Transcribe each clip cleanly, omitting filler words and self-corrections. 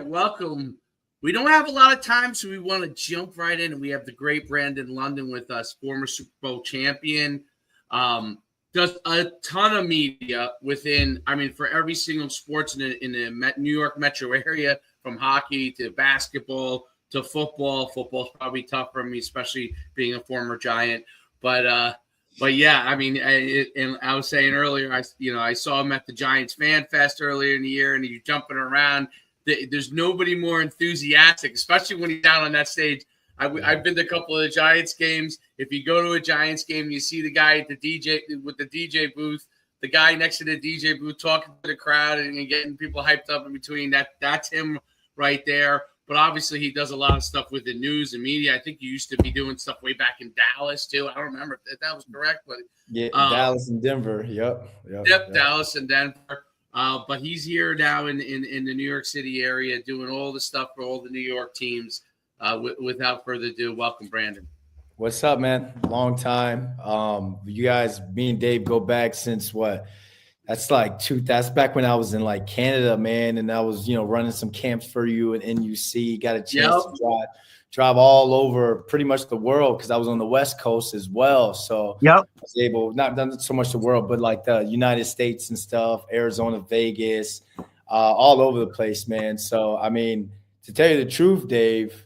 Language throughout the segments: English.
welcome. We don't have a lot of time, so we want to jump right in. And we have the great Brandon London with us, former Super Bowl champion. Does a ton of media for every single sports in the New York metro area, from hockey to basketball to football. Football's probably tough for me, especially being a former Giant. But yeah, and I was saying earlier, I saw him at the Giants Fan Fest earlier in the year, and he's jumping around. There's nobody more enthusiastic, especially when he's down on that stage. I've been to a couple of the Giants games. If you go to a Giants game, you see the guy at the DJ booth, the guy next to the DJ booth talking to the crowd and getting people hyped up in between. That's him right there. But obviously, he does a lot of stuff with the news and media. I think you used to be doing stuff way back in Dallas too. I don't remember if that was correct, but yeah, Dallas and Denver. Yep. Dallas and Denver. But he's here now in the New York City area doing all the stuff for all the New York teams. Without further ado, welcome, Brandon. What's up, man? Long time. You guys, me and Dave go back since what? That's back when I was in Canada, man, and I was running some camps for you at NUC. Got a chance to drive all over pretty much the world because I was on the West Coast as well. So I was able, not done so much the world, but the United States and stuff, Arizona, Vegas, all over the place, man. So to tell you the truth, Dave,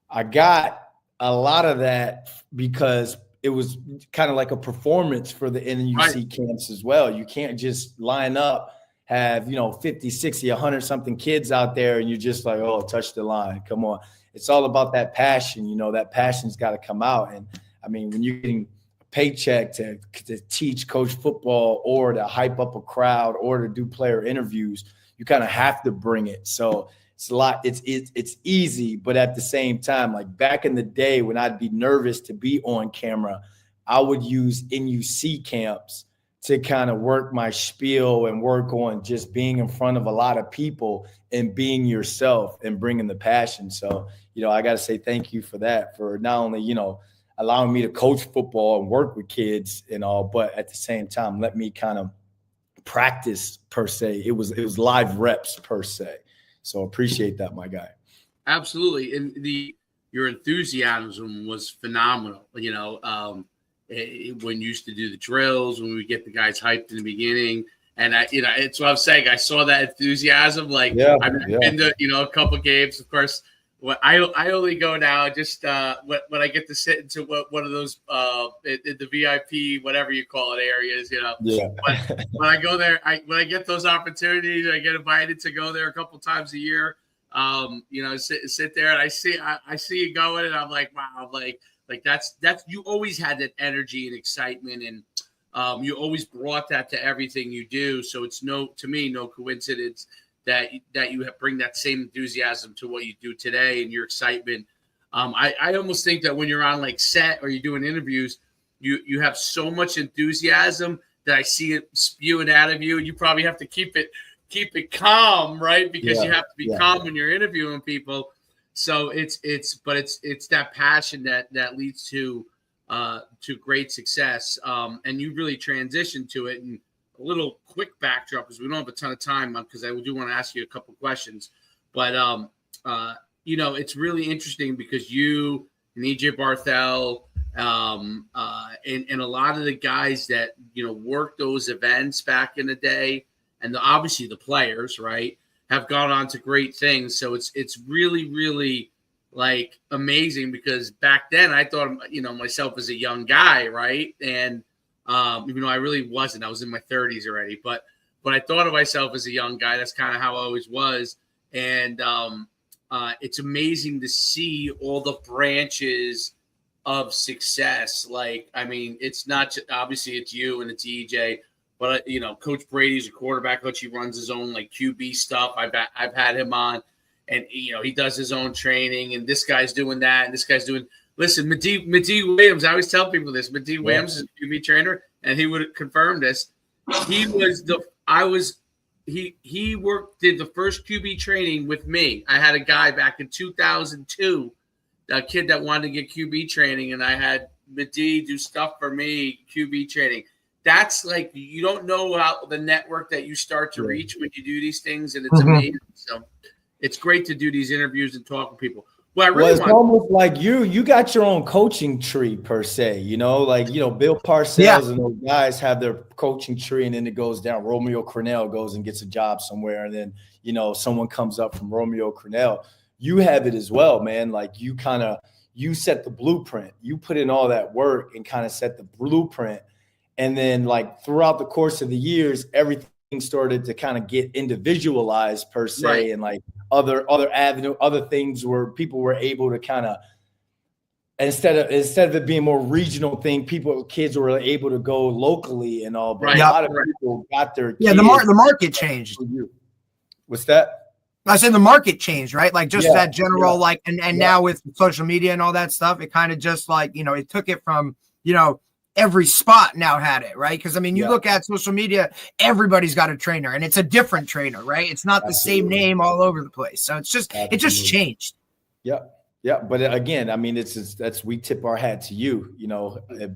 I got a lot of that because it was kind of like a performance for the NUC camps as well. You can't just line up, have, 50, 60, 100 something kids out there and you're just like, oh, touch the line. Come on. It's all about that passion. That passion's got to come out. And when you're getting a paycheck to teach, coach football, or to hype up a crowd, or to do player interviews, you kind of have to bring it. So it's a lot. It's easy, but at the same time, back in the day when I'd be nervous to be on camera, I would use NUC camps to kind of work my spiel and work on just being in front of a lot of people and being yourself and bringing the passion. So, I got to say thank you for that, for not only, allowing me to coach football and work with kids and all, but at the same time, let me kind of practice per se. It was live reps per se. So appreciate that, my guy. Absolutely. And your enthusiasm was phenomenal. When you used to do the drills, when we get the guys hyped in the beginning. And it's what I'm saying. I saw that enthusiasm. I've been to, a couple games, of course. I only go now just when I get to sit into one of those the VIP, whatever you call it, areas, But when I go there, when I get those opportunities, I get invited to go there a couple times a year. Sit there and I see you going, and I'm like, wow, like that's you always had that energy and excitement, and you always brought that to everything you do. So it's no coincidence that you bring that same enthusiasm to what you do today and your excitement. I almost think that when you're on set or you're doing interviews, you have so much enthusiasm that I see it spewing out of you. You probably have to keep it calm, right? Because you have to be calm when you're interviewing people. So it's that passion that leads to great success. And you really transitioned to it. And a little quick backdrop, because we don't have a ton of time, because I do want to ask you a couple questions. But it's really interesting because you and EJ Barthel and a lot of the guys that worked those events back in the day, and obviously the players, right, have gone on to great things. So it's really, really amazing, because back then I thought myself as a young guy, right, and even though I really wasn't, I was in my 30s already, but I thought of myself as a young guy. That's kind of how I always was. And it's amazing to see all the branches of success. It's not just, obviously it's you and it's EJ, but Coach Brady's a quarterback coach. He runs his own QB stuff. I've had him on, and he does his own training, and this guy's doing that, and this guy's doing. Listen, Medee Williams, I always tell people this. Medee Williams is a QB trainer, and he would confirm this. He did the first QB training with me. I had a guy back in 2002, a kid that wanted to get QB training, and I had Medee do stuff for me, QB training. That's you don't know how the network that you start to reach when you do these things, and it's amazing. So it's great to do these interviews and talk to people. Well, It's almost like you got your own coaching tree per se, like, Bill Parcells and those guys have their coaching tree, and then it goes down. Romeo Crennel goes and gets a job somewhere, and then, someone comes up from Romeo Crennel. You have it as well, man. Like you set the blueprint. You put in all that work and kind of set the blueprint. And then like throughout the course of the years, everything started to kind of get individualized per se, right. and like other things where people were able to kind of, instead of it being more regional thing, kids were able to go locally and all. But right. a lot of people got their kids. The market changed. What's that? I said the market changed, right? Like just that general, like, and now with social media and all that stuff, it kind of just like, it took it from, every spot now had it, right? Because I mean, you look at social media, everybody's got a trainer, and it's a different trainer, right? It's not the same name all over the place. So it's just it just changed. Yeah. But again, I mean, we tip our hat to you,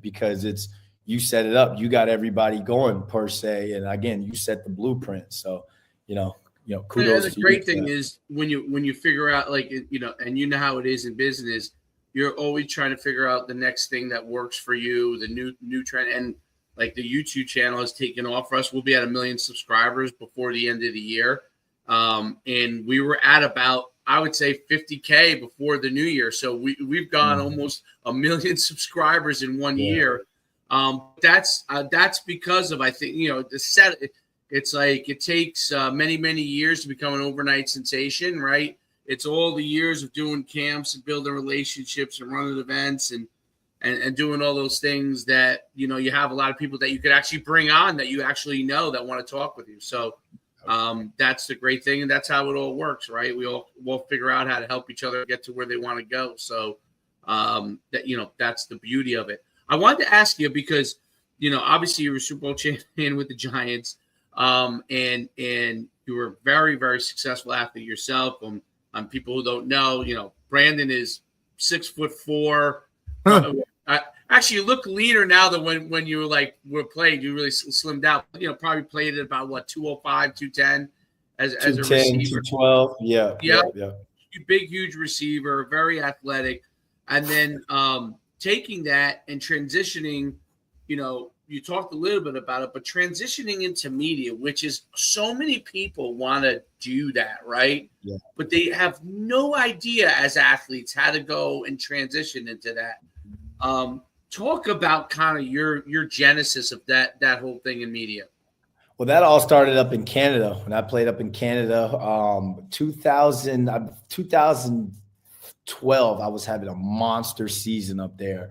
because you set it up, you got everybody going per se, and again, you set the blueprint. So, kudos. And the great thing is when you figure out, like, and how it is in business. You're always trying to figure out the next thing that works for you, the new trend. And like the YouTube channel has taken off for us. We'll be at 1 million subscribers before the end of the year. And we were at about, I would say 50K before the new year. So we've gone almost 1 million subscribers in 1 year. That's because of, I think, the set. It's like it takes many, many years to become an overnight sensation, right? It's all the years of doing camps and building relationships and running events and doing all those things that, you have a lot of people that you could actually bring on that you actually know that want to talk with you. So that's the great thing. And that's how it all works, right? We'll figure out how to help each other get to where they want to go. So that's the beauty of it. I wanted to ask you because, obviously you were Super Bowl champion with the Giants and you were a very, very successful athlete yourself. People who don't know, Brandon is 6'4". Actually, you look leaner now than when you were played. You really slimmed out. Probably played at about 205, 210 as a receiver. 212. Yeah. Big, huge receiver, very athletic, and then taking that and transitioning. You talked a little bit about it, but transitioning into media, which is so many people want to do that, right? Yeah. But they have no idea as athletes how to go and transition into that. Talk about kind of your genesis of that whole thing in media. Well, that all started up in Canada. When I played up in Canada, 2012, I was having a monster season up there.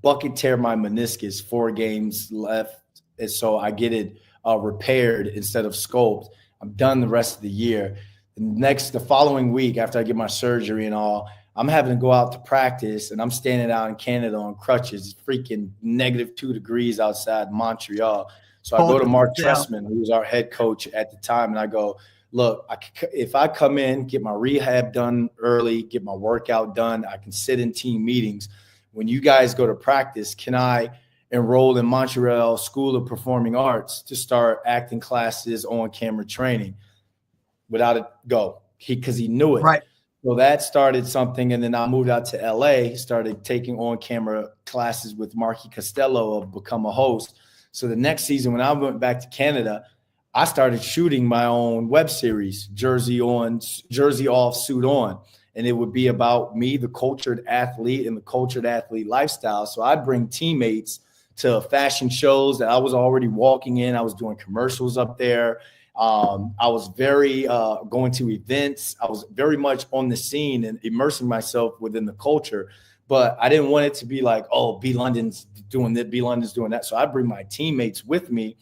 Bucket tear my meniscus, 4 games left. And so I get it repaired instead of scoped. I'm done the rest of the year. The following week, after I get my surgery and all, I'm having to go out to practice, and I'm standing out in Canada on crutches. It's freaking -2 degrees outside Montreal. So I go to Mark Trestman, who was our head coach at the time, and I go, look, if I come in, get my rehab done early, get my workout done, I can sit in team meetings. When you guys go to practice, can I enroll in Montreal School of Performing Arts to start acting classes, on-camera training? Without it, go. Because he knew it. Right. So that started something, and then I moved out to LA, started taking on-camera classes with Marky Costello of Become a Host. So the next season, when I went back to Canada, I started shooting my own web series, Jersey Off, Suit On. And it would be about me, the cultured athlete, and the cultured athlete lifestyle. So I'd bring teammates to fashion shows that I was already walking in. I was doing commercials up there. I was very going to events. I was very much on the scene and immersing myself within the culture. But I didn't want it to be like, oh, B London's doing this, B London's doing that. So I bring my teammates with me.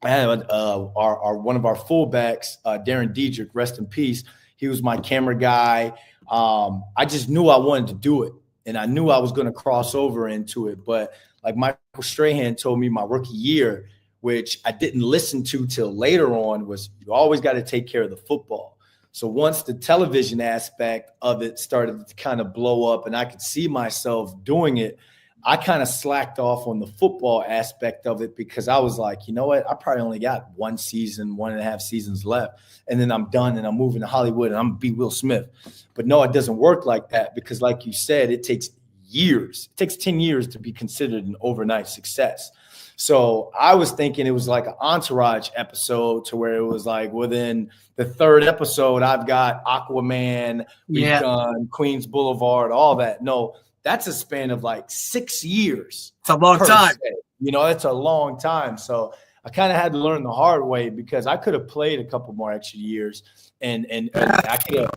I had one of our fullbacks, Darren Diedrich, rest in peace. He was my camera guy. I just knew I wanted to do it, and I knew I was going to cross over into it. But like Michael Strahan told me my rookie year, which I didn't listen to till later on, was you always got to take care of the football. So once the television aspect of it started to kind of blow up and I could see myself doing it, I kind of slacked off on the football aspect of it because I was like, you know what? I probably only got 1.5 seasons left. And then I'm done and I'm moving to Hollywood and I'm going to be Will Smith. But no, it doesn't work like that because like you said, it takes years. It takes 10 years to be considered an overnight success. So I was thinking it was like an Entourage episode to where it was like within the third episode, I've got Aquaman, we've done Queens Boulevard, all that. No, that's a span of like 6 years. It's a long time. That's a long time. So I kind of had to learn the hard way because I could have played a couple more extra years and I could have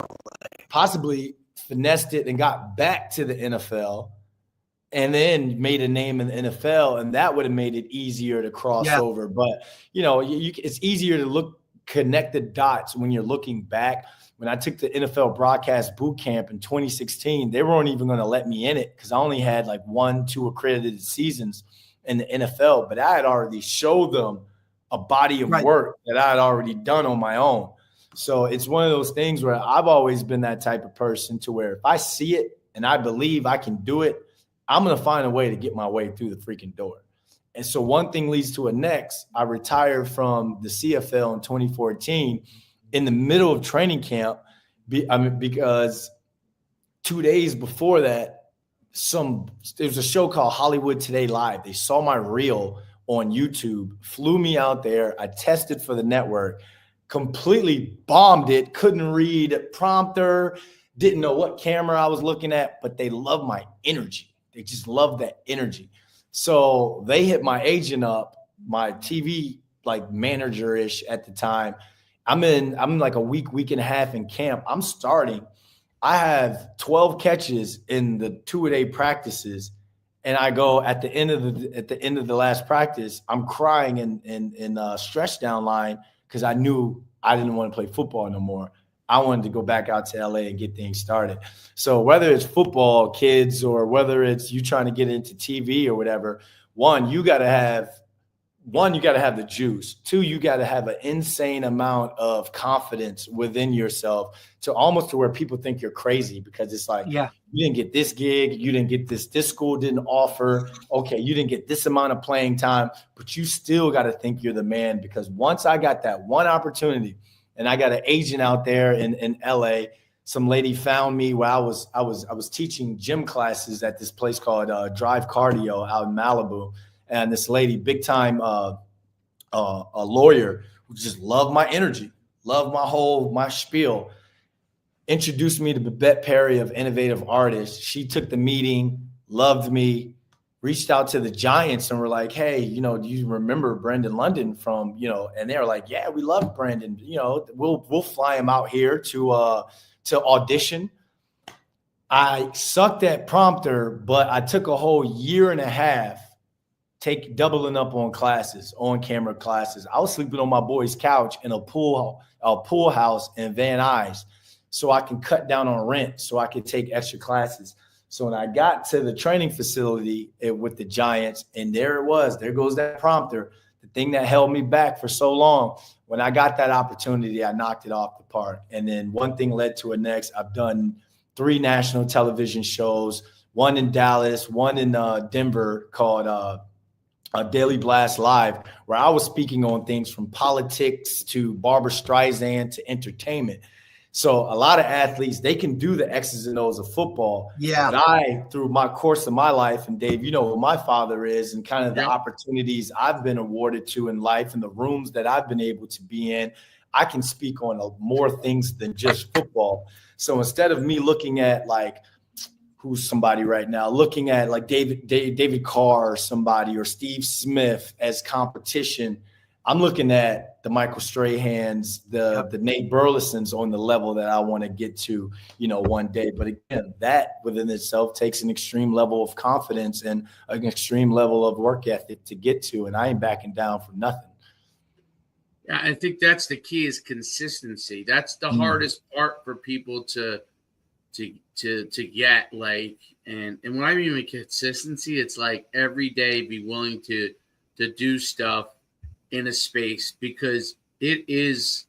possibly finessed it and got back to the NFL and then made a name in the NFL, and that would have made it easier to cross over. But, it's easier to connect the dots when you're looking back. When I took the NFL broadcast boot camp in 2016, they weren't even going to let me in it because I only had like 1-2 accredited seasons in the NFL, but I had already showed them a body of work that I had already done on my own. So it's one of those things where I've always been that type of person to where if I see it and I believe I can do it, I'm going to find a way to get my way through the freaking door. And so one thing leads to a next. I retired from the CFL in 2014 in the middle of training camp because 2 days before that, there was a show called Hollywood Today Live. They saw my reel on YouTube, flew me out there. I tested for the network, completely bombed it, couldn't read a prompter, didn't know what camera I was looking at, but they loved my energy. They just loved that energy. So they hit my agent up, my TV like manager-ish at the time. I'm like a week and a half in camp. I'm starting. I have 12 catches in the 2-a-day practices, and I go at the end of the last practice. I'm crying in stretch down line because I knew I didn't want to play football no more. I wanted to go back out to LA and get things started. So whether it's football, kids, or whether it's you trying to get into TV or whatever, one, you got to have the juice. Two, you got to have an insane amount of confidence within yourself to where people think you're crazy because it's like, you didn't get this gig, you didn't get this school didn't offer. Okay, you didn't get this amount of playing time, but you still got to think you're the man because once I got that one opportunity and I got an agent out there in LA, some lady found me where I was teaching gym classes at this place called Drive Cardio out in Malibu. And this lady, big time a lawyer who just loved my energy, loved my spiel, introduced me to Babette Perry of Innovative Artists. She took the meeting, loved me, reached out to the Giants and were like, hey, do you remember Brendan London from, and they were like, yeah, we love Brendan. We'll fly him out here to audition. I sucked at prompter, but I took a whole year and a half doubling up on classes, on camera classes. I was sleeping on my boy's couch in a pool house in Van Nuys so I can cut down on rent so I could take extra classes. So when I got to the training facility with the Giants, and there goes that prompter, the thing that held me back for so long. When I got that opportunity, I knocked it off the park. And then one thing led to a next. I've done 3 national television shows, one in Dallas, one in Denver called Daily Blast Live, where I was speaking on things from politics to Barbara Streisand to entertainment. So a lot of athletes, they can do the X's and O's of football. Yeah. But through my course of my life, and Dave, you know who my father is and kind of the opportunities I've been awarded to in life and the rooms that I've been able to be in, I can speak on more things than just football. So instead of me looking at like, who's somebody right now, looking at like David Carr or somebody or Steve Smith as competition, I'm looking at the Michael Strahans, the Nate Burlesons on the level that I want to get to, one day. But again, that within itself takes an extreme level of confidence and an extreme level of work ethic to get to. And I ain't backing down for nothing. Yeah, I think that's the key is consistency. That's the hardest part for people to get, like, and when I mean consistency, it's like every day be willing to do stuff in a space, because it is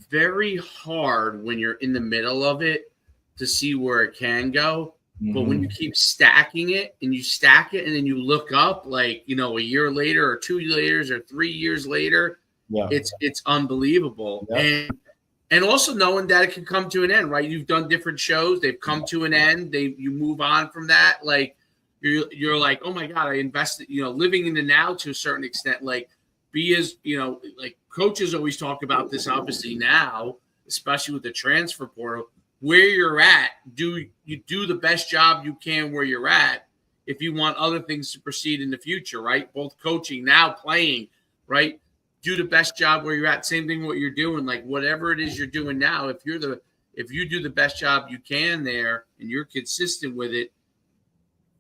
very hard when you're in the middle of it to see where it can go. But when you keep stacking it and you stack it and then you look up like, you know, a year later or 2 years or 3 years later, it's unbelievable. And also knowing that it can come to an end, right? You've done different shows. They've come to an end. You move on from that. Like you're like, oh my God, I invested, you know, living in the now to a certain extent, like be as, you know, like coaches always talk about this, obviously now, especially with the transfer portal, where you're at, do you do the best job you can where you're at if you want other things to proceed in the future, right? Both coaching, now playing, right? Do the best job where you're at. Same thing what you're doing, like whatever it is you're doing now, if you do the best job you can there and you're consistent with it,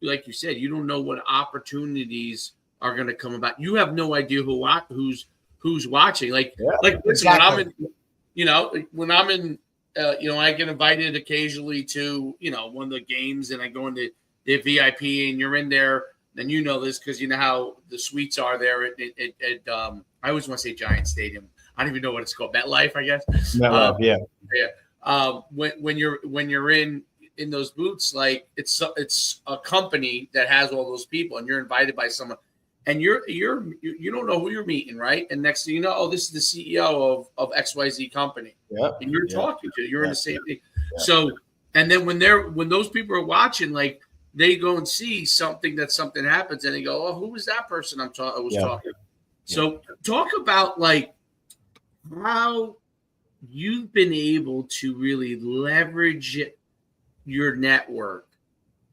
like you said, you don't know what opportunities are going to come about. You have no idea who's watching. Like listen, when I'm in, you know, when I'm in, you know, I get invited occasionally to, you know, one of the games and I go into the VIP and you're in there, and you know this because you know how the suites are there at I always want to say Giant Stadium. I don't even know what it's called. MetLife, I guess. MetLife, yeah. When you're in those booths, like it's a company that has all those people, and you're invited by someone, and you don't know who you're meeting, right? And next thing you know, oh, this is the CEO of XYZ company, and you're talking to, you're in the same thing. So, and then when those people are watching, like they go and see something happens, and they go, oh, who was that person I was talking? So talk about like how you've been able to really leverage your network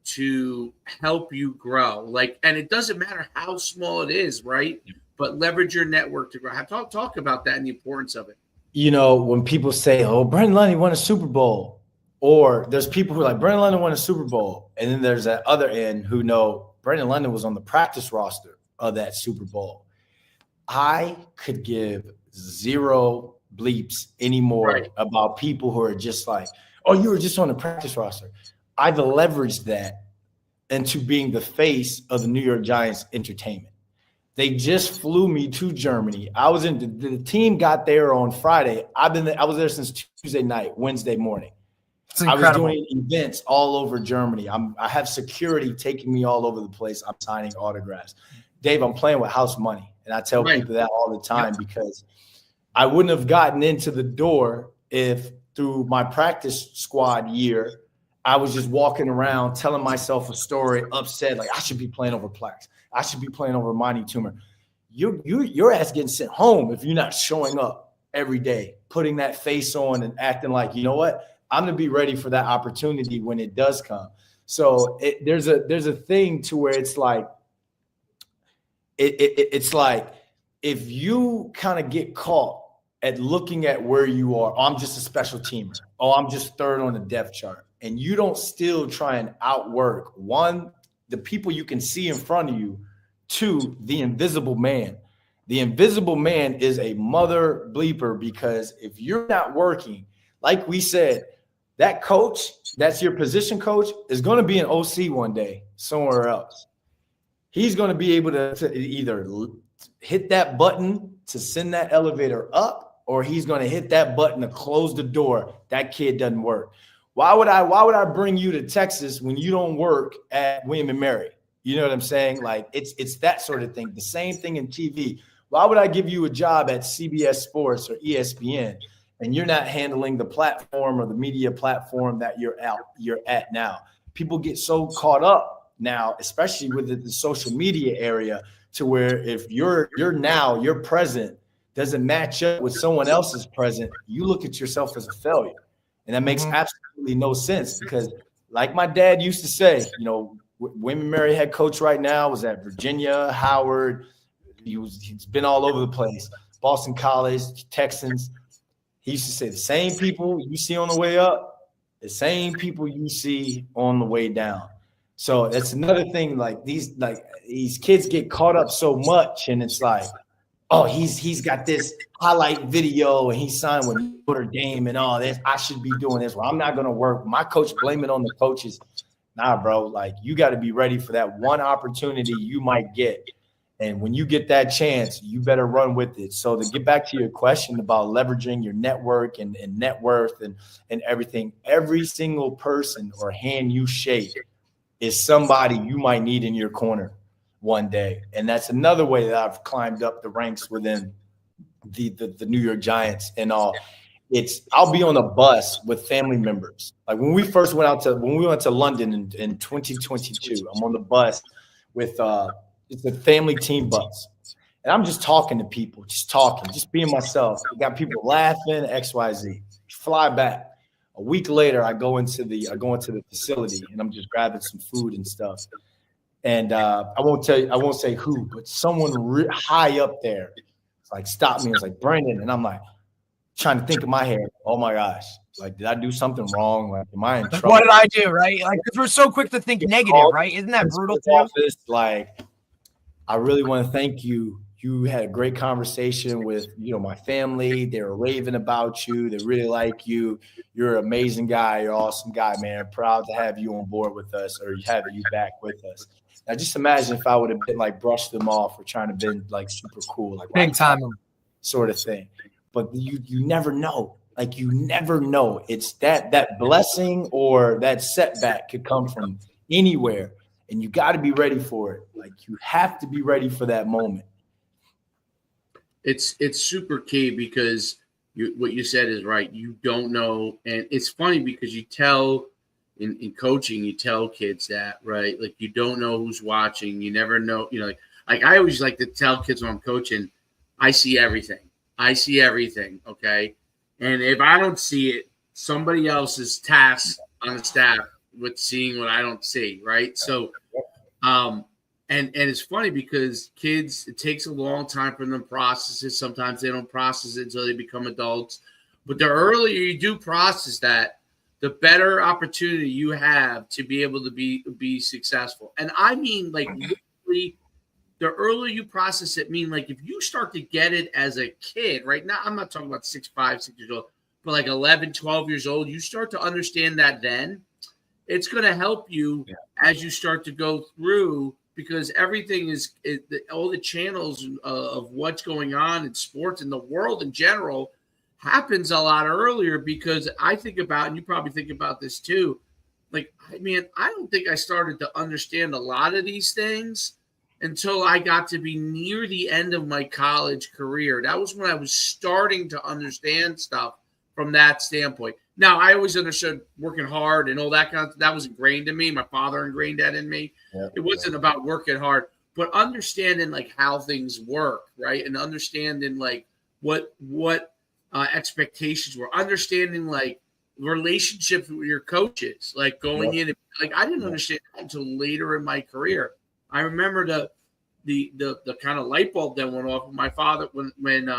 to help you grow. Like, and it doesn't matter how small it is, right? But leverage your network to grow. Talk about that and the importance of it. You know, when people say, oh, Brendan Lundy won a Super Bowl, or there's people who are like, Brendan London won a Super Bowl. And then there's that other end who know Brendan London was on the practice roster of that Super Bowl. I could give zero bleeps anymore about people who are just like, oh, you were just on the practice roster. I've leveraged that into being the face of the New York Giants entertainment. They just flew me to Germany. I was in the team got there on Friday. I was there since Tuesday night, Wednesday morning. I was doing events all over Germany. I have security taking me all over the place. I'm signing autographs. Dave, I'm playing with house money. And I tell people that all the time because I wouldn't have gotten into the door if through my practice squad year, I was just walking around telling myself a story, upset, like I should be playing over Plex. I should be playing over Monty Toomer. Your ass getting sent home if you're not showing up every day, putting that face on and acting like, you know what? I'm going to be ready for that opportunity when it does come. So there's a thing to where it's like, it's like if you kind of get caught at looking at where you are, oh, I'm just a special teamer. Oh, I'm just third on the depth chart. And you don't still try and outwork, one, the people you can see in front of you, two, the invisible man. The invisible man is a mother bleeper because if you're not working, like we said, that coach, that's your position coach, is going to be an OC one day somewhere else. He's going to be able to either hit that button to send that elevator up, or he's going to hit that button to close the door. That kid doesn't work. Why would I bring you to Texas when you don't work at William and Mary? You know what I'm saying? Like it's that sort of thing. The same thing in TV. Why would I give you a job at CBS Sports or ESPN and you're not handling the platform or the media platform that you're at now? People get so caught up now, especially with the social media area, to where if your present doesn't match up with someone else's present, you look at yourself as a failure. And that makes absolutely no sense because like my dad used to say, you know, William Mary head coach right now was at Virginia, Howard. He's been all over the place. Boston College, Texans. He used to say the same people you see on the way up, the same people you see on the way down. So that's another thing. Like these kids get caught up so much, and it's like, oh, he's got this highlight video, and he signed with Notre Dame and all this. I should be doing this. Well, I'm not gonna work. My coach blame it on the coaches. Nah, bro. Like you got to be ready for that one opportunity you might get, and when you get that chance, you better run with it. So to get back to your question about leveraging your network and net worth and everything, every single person or hand you shake is somebody you might need in your corner one day. And that's another way that I've climbed up the ranks within the New York Giants and all. I'll be on a bus with family members. Like when we went to London in 2022, I'm on the bus with it's a family team bus. And I'm just talking to people, just being myself. I got people laughing, XYZ. Fly back. A week later, I go into the facility and I'm just grabbing some food and stuff. And I won't say who, but someone high up there like stopped me. It was like, Brandon. And I'm like trying to think in my head, oh my gosh, like, did I do something wrong? Like, am I in trouble? What did I do? Right. Like, because we're so quick to think negative, right? Isn't that brutal too? Office, like, I really want to thank you. You had a great conversation with, my family. They were raving about you. They really like you. You're an amazing guy. You're an awesome guy, man. Proud to have you on board with us or having you back with us. Now, just imagine if I would have been like brushed them off or trying to be like super cool, like big time sort of thing. But you never know. Like, you never know. It's that blessing or that setback could come from anywhere, and you got to be ready for it. Like, you have to be ready for that moment. It's super key because what you said is right. You don't know. And it's funny because you tell in coaching, you tell kids that, right? Like, you don't know who's watching. You never know. Like I always like to tell kids when I'm coaching, I see everything. Okay. And if I don't see it, somebody else is tasked on the staff with seeing what I don't see. Right. So, and it's funny because kids, it takes a long time for them to process it. Sometimes they don't process it until they become adults. But the earlier you do process that, the better opportunity you have to be able to be successful. And I mean, like, literally, the earlier you process it, like, if you start to get it as a kid, right now, I'm not talking about 6 years old, but like 11, 12 years old, you start to understand that then it's going to help you as you start to go through, because everything all the channels of what's going on in sports and the world in general happens a lot earlier. Because I think about, and you probably think about this too, like, I don't think I started to understand a lot of these things until I got to be near the end of my college career. That was when I was starting to understand stuff from that standpoint. Now, I always understood working hard and all that kind of that was ingrained in me. My father ingrained that in me. It wasn't about working hard, but understanding like how things work, right? And understanding like what expectations were, understanding like relationships with your coaches, like going in. Like, I didn't understand that until later in my career. I remember the kind of light bulb that went off with my father when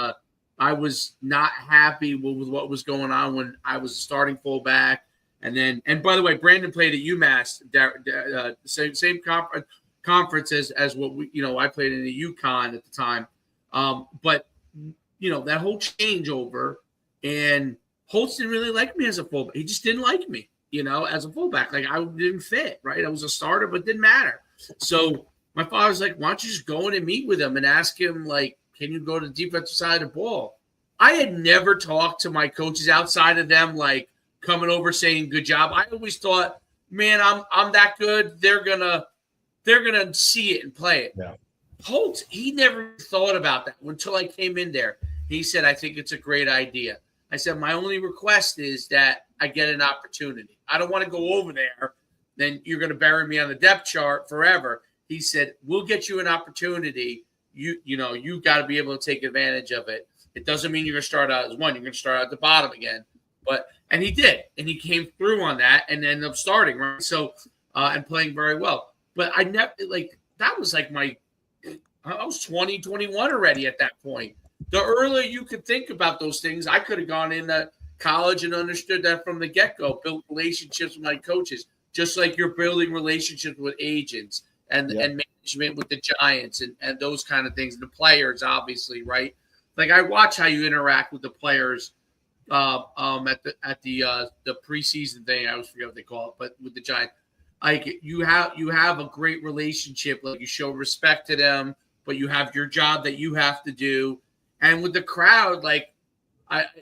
I was not happy with what was going on when I was starting fullback. And by the way, Brandon played at UMass, same conference as what I played in the UConn at the time. But that whole changeover, and Holtz didn't really like me as a fullback. He just didn't like me, as a fullback. Like, I didn't fit, right? I was a starter, but it didn't matter. So my father's like, why don't you just go in and meet with him and ask him, like, can you go to the defensive side of the ball? I had never talked to my coaches outside of them, like, coming over saying good job. I always thought, man, I'm that good. They're gonna see it and play it. Yeah. Holtz, he never thought about that until I came in there. He said, I think it's a great idea. I said, my only request is that I get an opportunity. I don't want to go over there. Then you're going to bury me on the depth chart forever. He said, we'll get you an opportunity. You got to be able to take advantage of it. It doesn't mean you're going to start out as one. You're going to start out at the bottom again. And he did. And he came through on that and ended up starting, right? So, and playing very well. But I never, like, that was like I was 20, 21 already at that point. The earlier you could think about those things, I could have gone into college and understood that from the get-go, built relationships with my coaches, just like you're building relationships with agents and management with the Giants and those kind of things. The players, obviously, right? Like, I watch how you interact with the players at the preseason thing. I always forget what they call it, but with the Giants, like, you have a great relationship. Like, you show respect to them, but you have your job that you have to do. And with the crowd, like,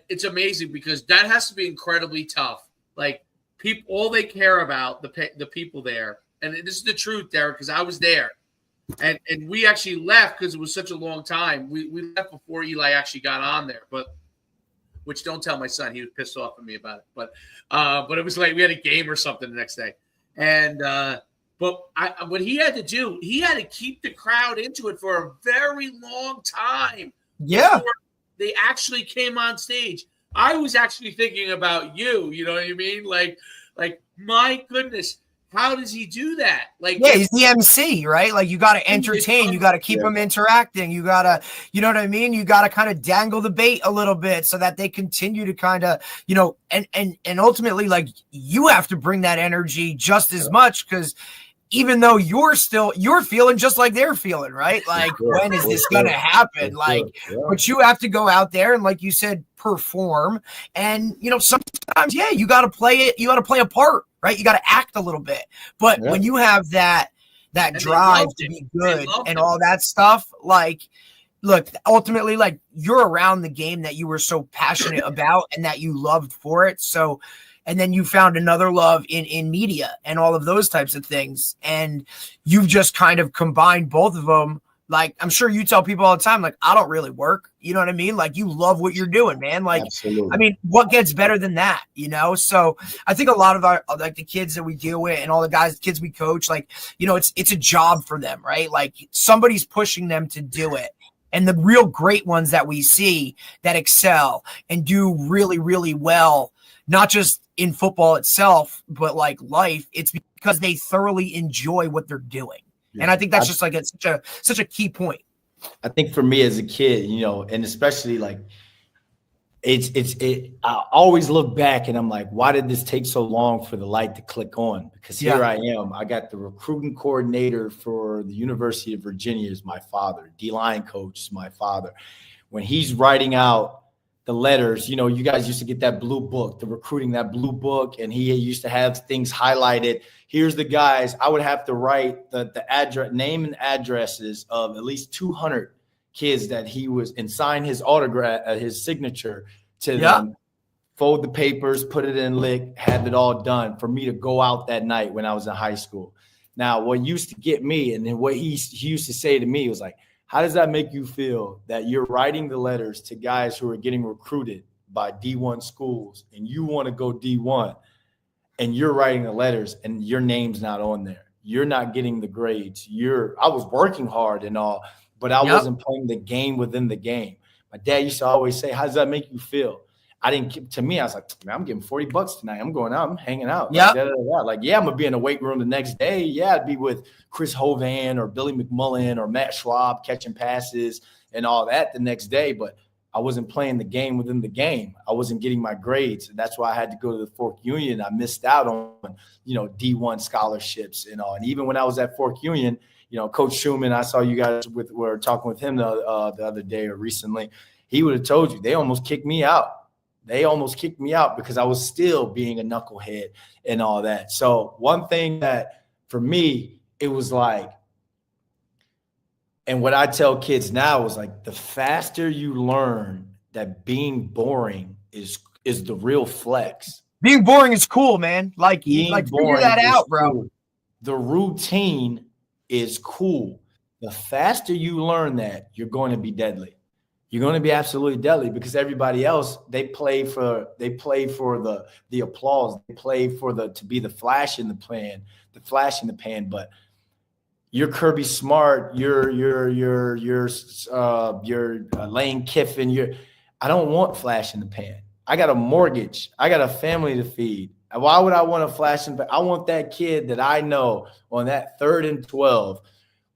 it's amazing because that has to be incredibly tough. Like, people, all they care about, the people there, and this is the truth, Derek, because I was there. And we actually left because it was such a long time. We left before Eli actually got on there, but which don't tell my son. He was pissed off at me about it. But it was like we had a game or something the next day. And but what he had to do, he had to keep the crowd into it for a very long time. Yeah. They actually came on stage. I was actually thinking about you. You know what I mean? Like my goodness. How does he do that? Like, yeah, he's the MC, right? Like, you got to entertain, you got to keep them interacting, you got to, you know what I mean? You got to kind of dangle the bait a little bit so that they continue to kind of, you know, and ultimately, like, you have to bring that energy just as much, because even though you're feeling just like they're feeling, right? Like, when is this going to happen? Like, but you have to go out there and, like you said, perform. And, you know, sometimes, yeah, you got to play it. You got to play a part, right? You got to act a little bit. But when you have that drive to be good and all that stuff, like, look, ultimately, like, you're around the game that you were so passionate about and that you loved for it. So, and then you found another love in media and all of those types of things. And you've just kind of combined both of them. Like, I'm sure you tell people all the time, like, I don't really work. You know what I mean? Like, you love what you're doing, man. Like, absolutely. I mean, what gets better than that, you know? So I think a lot of our, like, the kids that we deal with and all the kids we coach, like, you know, it's a job for them, right? Like, somebody's pushing them to do it. And the real great ones that we see that excel and do really, really well, not just in football itself, but like life, it's because they thoroughly enjoy what they're doing. Yeah. And I think that's just like such a key point. I think for me as a kid, you know, and especially like I always look back and I'm like, why did this take so long for the light to click on? Because here I am. I got the recruiting coordinator for the University of Virginia is my father. D-line coach is my father. When he's writing out the letters, you know, you guys used to get that blue book, the recruiting, that blue book, and he used to have things highlighted. Here's the guys. I would have to write the address, name and addresses of at least 200 kids that he was, and sign his autograph, his signature to them, fold the papers, put it in lick, have it all done for me to go out that night when I was in high school. Now, what used to get me, and then what he used to say to me was like, how does that make you feel that you're writing the letters to guys who are getting recruited by D1 schools and you want to go D1 and you're writing the letters and your name's not on there? You're not getting the grades. I was working hard and all, but I wasn't playing the game within the game. My dad used to always say, how does that make you feel? To me, I was like, man, I'm getting $40 tonight. I'm going out. I'm hanging out. Yeah. Like, yeah, I'm going to be in the weight room the next day. Yeah, I'd be with Chris Hovan or Billy McMullen or Matt Schwab catching passes and all that the next day. But I wasn't playing the game within the game. I wasn't getting my grades. And that's why I had to go to the Fork Union. I missed out on, you know, D1 scholarships and all. And even when I was at Fork Union, you know, Coach Schumann, I saw you guys were talking with him the other day or recently. He would have told you they almost kicked me out. They almost kicked me out because I was still being a knucklehead and all that. So one thing that for me, it was like, and what I tell kids now is like, the faster you learn that being boring is the real flex. Being boring is cool, man. Like figure that out, bro. Cool. The routine is cool. The faster you learn that, you're going to be deadly. You're going to be absolutely deadly because everybody else, they play for the applause. They play for to be the flash in the pan. But you're Kirby Smart. You're Lane Kiffin. I don't want flash in the pan. I got a mortgage. I got a family to feed. Why would I want a flash in the pan? I want that kid that I know on that 3rd and 12.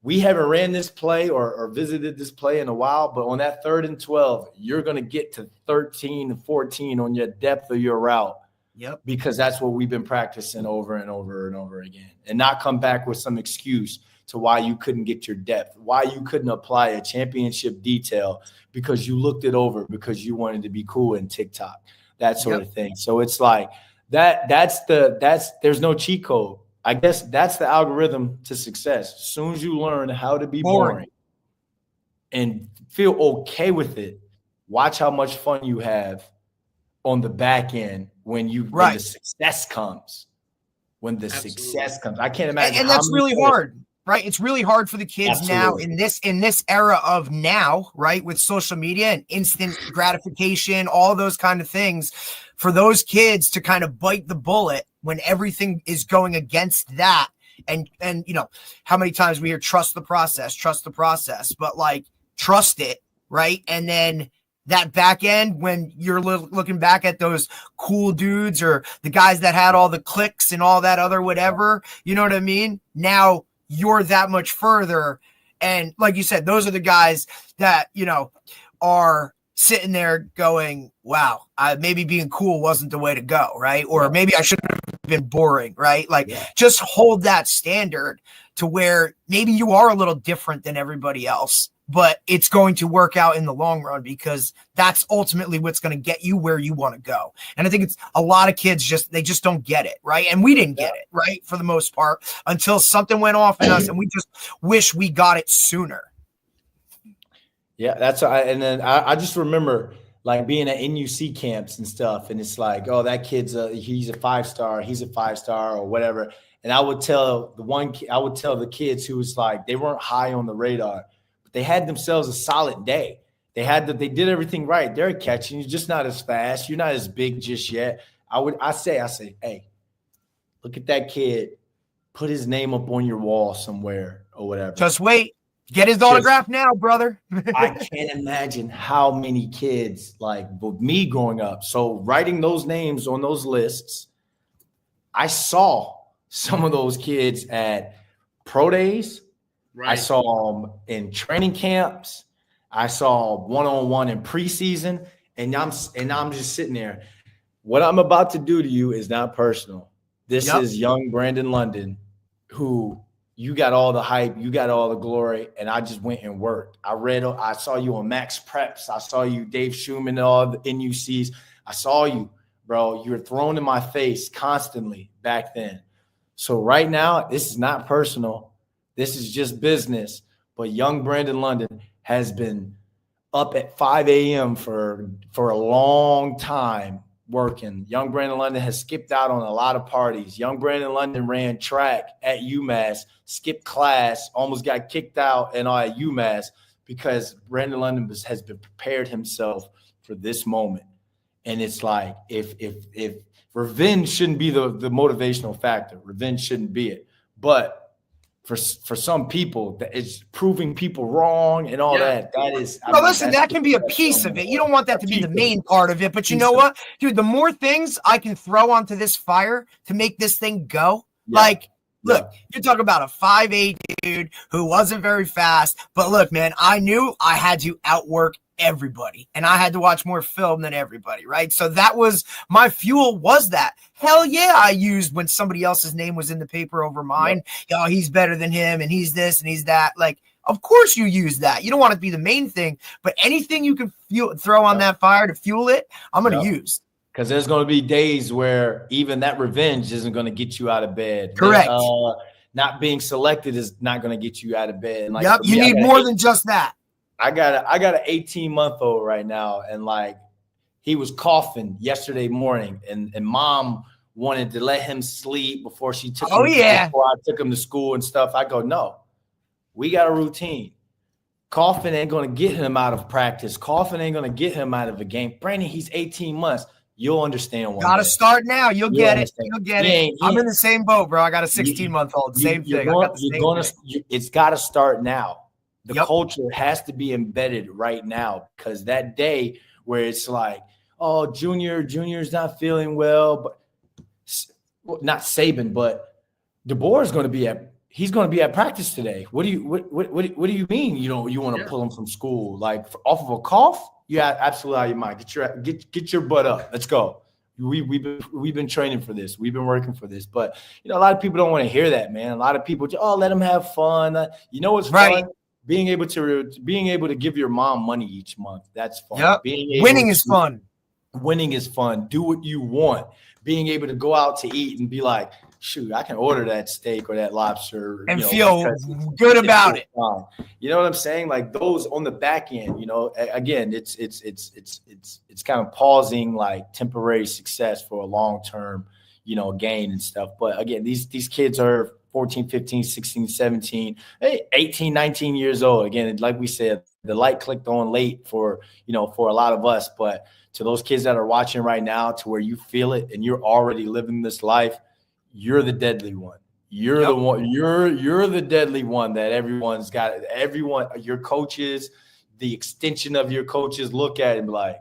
We haven't ran this play or visited this play in a while, but on that 3rd and 12, you're going to get to 13 and 14 on your depth of your route. Yep. Because that's what we've been practicing over and over and over again, and not come back with some excuse to why you couldn't get your depth, why you couldn't apply a championship detail because you looked it over because you wanted to be cool in TikTok, that sort of thing. So it's like there's no cheat code. I guess that's the algorithm to success. As soon as you learn how to be boring and feel okay with it, watch how much fun you have on the back end when the success comes. when the Absolutely. success comes. I can't imagine. And that's really hard, right? It's really hard for the kids Absolutely. now in this era of now, right? With social media and instant gratification, all those kind of things, for those kids to kind of bite the bullet when everything is going against that. And you know, how many times we hear trust the process, but like trust it, right? And then that back end, when you're looking back at those cool dudes or the guys that had all the clicks and all that other whatever, you know what I mean? Now you're that much further. And like you said, those are the guys that, you know, are sitting there going, wow, maybe being cool wasn't the way to go, right? Or maybe I should have been boring, right? Like just hold that standard to where maybe you are a little different than everybody else, but it's going to work out in the long run because that's ultimately what's going to get you where you want to go. And I think it's a lot of kids they just don't get it, right? And we didn't get it, right? For the most part, until something went off in us and we just wish we got it sooner. Yeah, and then I just remember like being at NUC camps and stuff, and it's like, oh, that kid's he's a 5-star, or whatever. And I would tell the kids who was like, they weren't high on the radar, but they had themselves a solid day. They did everything right. They're catching, you're just not as fast, you're not as big just yet. I say, hey, look at that kid, put his name up on your wall somewhere or whatever. Just wait. Get his autograph now, brother. I can't imagine how many kids, like with me growing up. So writing those names on those lists, I saw some of those kids at pro days. Right. I saw them in training camps. I saw one-on-one in preseason. And I'm just sitting there. What I'm about to do to you is not personal. This is young Brandon London, who – you got all the hype, you got all the glory, and I just went and worked. I saw you on Max Preps. I saw you, Dave Schumann, all the NUCs. I saw you, bro. You were thrown in my face constantly back then. So right now, this is not personal. This is just business. But young Brandon London has been up at 5 a.m. for a long time working. Young Brandon London has skipped out on a lot of parties. Young Brandon London ran track at UMass, skipped class, almost got kicked out and at UMass because Brandon London has been prepared himself for this moment. And it's like, if revenge shouldn't be the motivational factor, revenge shouldn't be it. But for some people, it's proving people wrong and all that. That is. Listen, that can be a piece of it. You don't want that to be the main part of it. But you know what, dude? The more things I can throw onto this fire to make this thing go, like, look, you're talking about a 5'8" dude who wasn't very fast. But look, man, I knew I had to outwork everybody and I had to watch more film than everybody, right? So that was my fuel, was that. Hell yeah, I used when somebody else's name was in the paper over mine. Oh, he's better than him and he's this and he's that. Like, of course you use that. You don't want it to be the main thing, but anything you can throw on that fire to fuel it, I'm going to use. Because there's going to be days where even that revenge isn't going to get you out of bed. Correct. Not being selected is not going to get you out of bed. And like, you need more than just that. I got an 18-month-old right now, and like he was coughing yesterday morning, and mom wanted to let him sleep before she took before I took him to school and stuff. I go, no, we got a routine. Coughing ain't going to get him out of practice. Coughing ain't going to get him out of a game. Brandon, he's 18 months. You'll understand. Gotta start now. You'll get it. You'll get it. I'm in the same boat, bro. I got a 16-month-old. Same thing. It's got to start now. The culture has to be embedded right now, because that day where it's like, oh, Junior's not feeling well, but not Saban, but DeBoer is going to be at practice today. What do you mean you want to pull him from school like off of a cough? Yeah, absolutely out of your mind. Get your butt up. Let's go. We've been training for this. We've been working for this. But a lot of people don't want to hear that, man. A lot of people just, let them have fun. You know what's fun? Being able to give your mom money each month. That's fun. Yep. Winning is fun. Winning is fun. Do what you want. Being able to go out to eat and be like, shoot, I can order that steak or that lobster and feel good about it. You know what I'm saying? Like those on the back end, again, it's kind of pausing like temporary success for a long-term, a gain and stuff. But again, these kids are 14, 15, 16, 17, 18, 19 years old. Again, like we said, the light clicked on late for a lot of us, but to those kids that are watching right now, to where you feel it and you're already living this life, you're the deadly one. You're the one. You're the deadly one that everyone's got. Everyone, your coaches, the extension of your coaches look at and be like,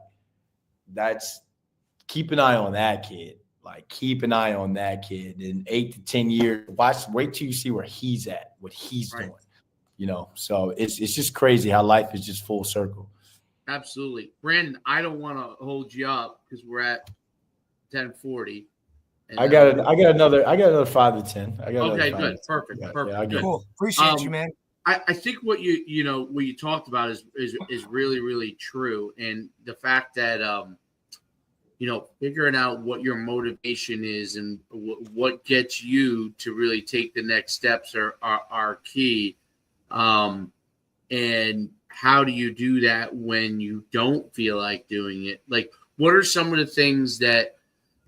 keep an eye on that kid. Like, keep an eye on that kid. In 8 to 10 years, wait till you see where he's at, what he's doing. So it's just crazy how life is just full circle. Absolutely. Brandon, I don't want to hold you up because we're at 10:40. I got another 5 to 10. Okay, good. Perfect. Yeah, cool. Appreciate you, man. I think what you talked about is really, really true. And the fact that figuring out what your motivation is and what gets you to really take the next steps are key. And how do you do that when you don't feel like doing it? Like, what are some of the things that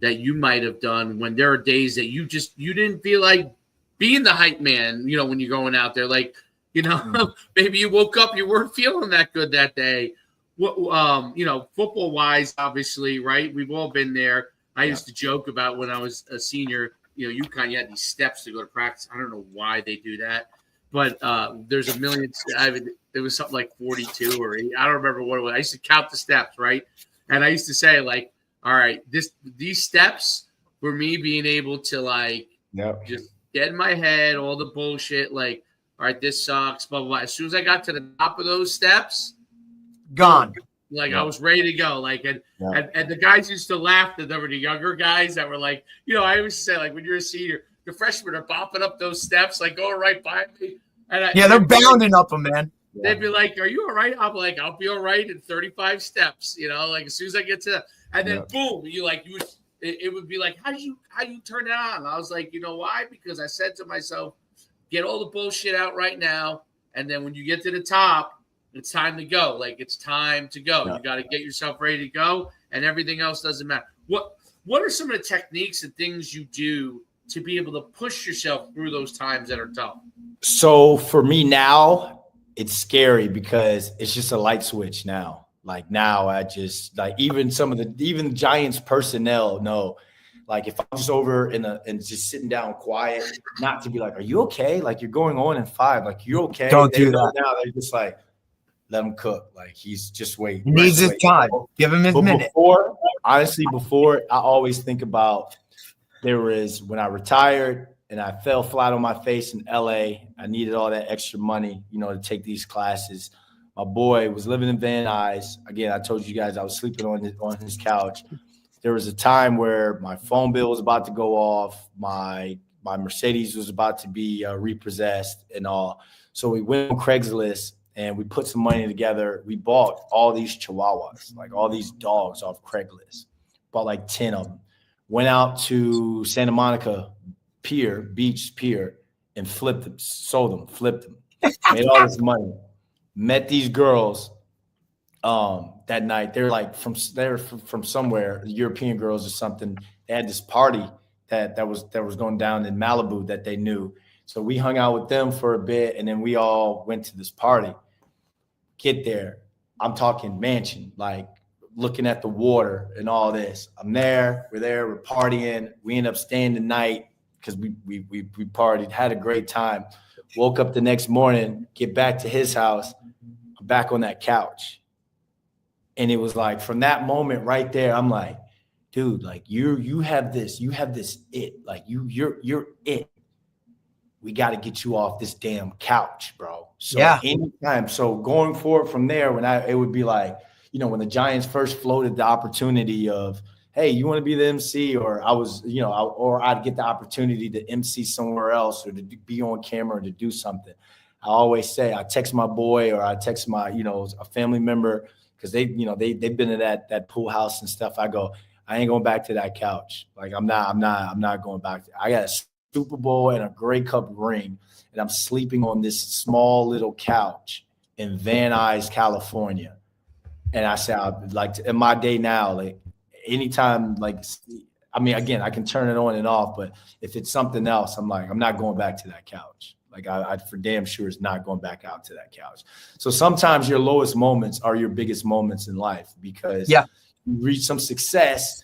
you might have done when there are days that you didn't feel like being the hype man, when you're going out there, like, maybe you woke up, you weren't feeling that good that day. What, football wise, obviously, right? We've all been there. I used to joke about when I was a senior, UConn, you had these steps to go to practice. I don't know why they do that, but there's a million. It was something like 42 or 8. I don't remember what it was. I used to count the steps, right? And I used to say, like, all right, these steps were me being able to, like, just get in my head all the bullshit, like, all right, this sucks, blah, blah, blah. As soon as I got to the top of those steps, gone. Like, I was ready to go. Like, and the guys used to laugh that there were the younger guys that were like, I always say, like, when you're a senior, the freshmen are bopping up those steps, like, going right by me. And they're bounding up them, man. They'd be like, are you all right? I'm like, I'll be all right in 35 steps, like, as soon as I get to that. And then boom, it would be like, how you turn it on? And I was like, why? Because I said to myself, get all the bullshit out right now. And then when you get to the top, it's time to go. Like, it's time to go. You got to get yourself ready to go, and everything else doesn't matter. What are some of the techniques and things you do to be able to push yourself through those times that are tough? So for me now, it's scary because it's just a light switch now. Like, now I just, like, even the Giants personnel know, like, if I'm just over and just sitting down quiet, not to be like, are you okay? Like, you're going on in 5. Like, you're okay. Don't do that. Now they're just like, let him cook. Like, he's just waiting. He needs his time. Give him his minute. Before, I always think about, when I retired and I fell flat on my face in LA, I needed all that extra money, to take these classes. My boy was living in Van Nuys. Again, I told you guys I was sleeping on his couch. There was a time where my phone bill was about to go off. My Mercedes was about to be repossessed and all. So we went on Craigslist and we put some money together. We bought all these Chihuahuas, like all these dogs off Craigslist. Bought like 10 of them. Went out to Santa Monica Beach Pier, and flipped them, sold them, flipped them. Made all this money. Met these girls that night. They're like from somewhere, European girls or something. They had this party that was going down in Malibu that they knew. So we hung out with them for a bit, and then we all went to this party. Get there. I'm talking mansion, like looking at the water and all this. I'm there. We're partying. We end up staying the night because we partied, had a great time. Woke up the next morning, get back to his house, I'm back on that couch. And it was like, from that moment right there, I'm like, dude, like you have this it. Like you're it. We got to get you off this damn couch, bro. So anytime. So going forward from there, it would be like, when the Giants first floated the opportunity of, hey, you want to be the MC? Or I was, or I'd get the opportunity to MC somewhere else or to be on camera or to do something. I always say, I text my boy or I text my, a family member, because they've been in that pool house and stuff. I go, I ain't going back to that couch. Like, I'm not going back. I got a Super Bowl and a Grey Cup ring, and I'm sleeping on this small little couch in Van Nuys, California. And I said, in my day now, like anytime, like I mean, again, I can turn it on and off, but if it's something else, I'm like, I'm not going back to that couch. Like I for damn sure is not going back out to that couch. So sometimes your lowest moments are your biggest moments in life, because you reach some success,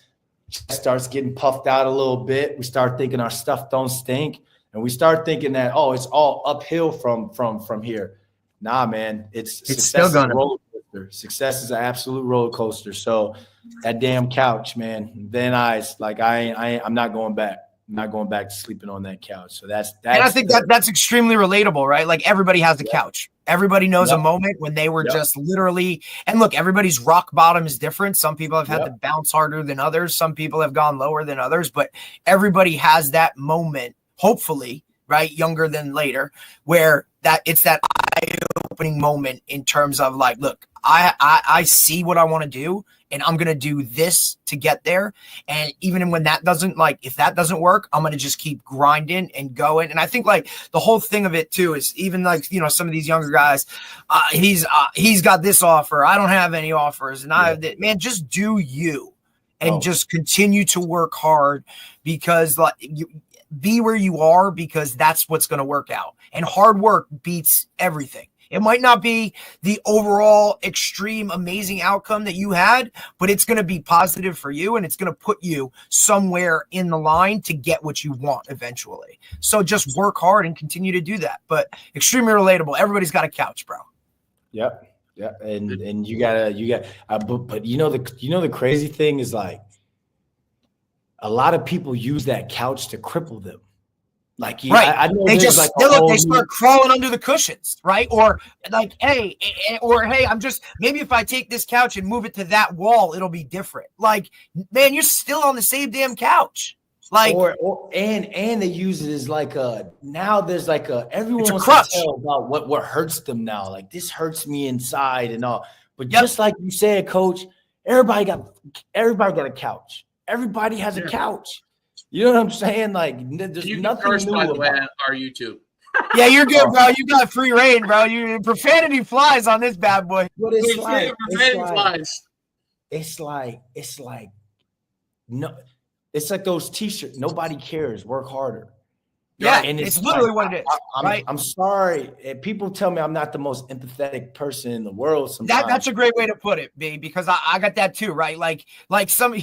starts getting puffed out a little bit. We start thinking our stuff don't stink. And we start thinking that, oh, it's all uphill from here. Nah, man, it's still gonna. roller coaster. Success is an absolute roller coaster. So that damn couch, man, then I'm not going back. I'm not going back to sleeping on that couch. So that's and I think that's extremely relatable, right? Like everybody has a couch. Everybody knows a moment when they were just literally, and look, everybody's rock bottom is different. Some people have had to bounce harder than others. Some people have gone lower than others, but everybody has that moment, hopefully, right? Younger than later, where it's that eye-opening moment in terms of like, look, I see what I want to do, and I'm going to do this to get there. And even when that doesn't, like, if that doesn't work, I'm going to just keep grinding and going. And I think like the whole thing of it too is even like, you know, some of these younger guys, he's got this offer. I don't have any offers. And man, just do you and just continue to work hard, because like be where you are, because that's what's going to work out. And hard work beats everything. It might not be the overall extreme, amazing outcome that you had, but it's going to be positive for you, and it's going to put you somewhere in the line to get what you want eventually. So just work hard and continue to do that. But extremely relatable. Everybody's got a couch, bro. Yep. Yeah. And you got, but you know, the crazy thing is like a lot of people use that couch to cripple them. Like, I know they start crawling under the cushions, right? Or like, hey, maybe if I take this couch and move it to that wall, it'll be different. Like, man, you're still on the same damn couch. Like, and they use it as like there's like everyone wants to tell about what hurts them now. Like, this hurts me inside and all. But just like you said, Coach, everybody got a couch. Everybody has a couch. You know what I'm saying? Like, there's nothing curse, new by the way, about on our YouTube. Yeah, you're good, bro. You got free reign, bro. Profanity flies on this bad boy. But it's like no, it's like those t-shirts. Nobody cares. Work harder. Yeah, and it's literally what it is. Right? I'm sorry. People tell me I'm not the most empathetic person in the world sometimes. That's a great way to put it, B, because I got that too, right? Like some.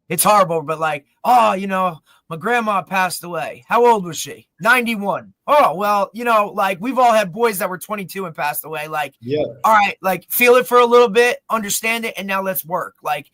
It's horrible, but like, oh, you know, my grandma passed away. How old was she? 91. Oh, well, you know, like we've all had boys that were 22 and passed away. Like, all right, like feel it for a little bit, understand it, and now let's work. Like,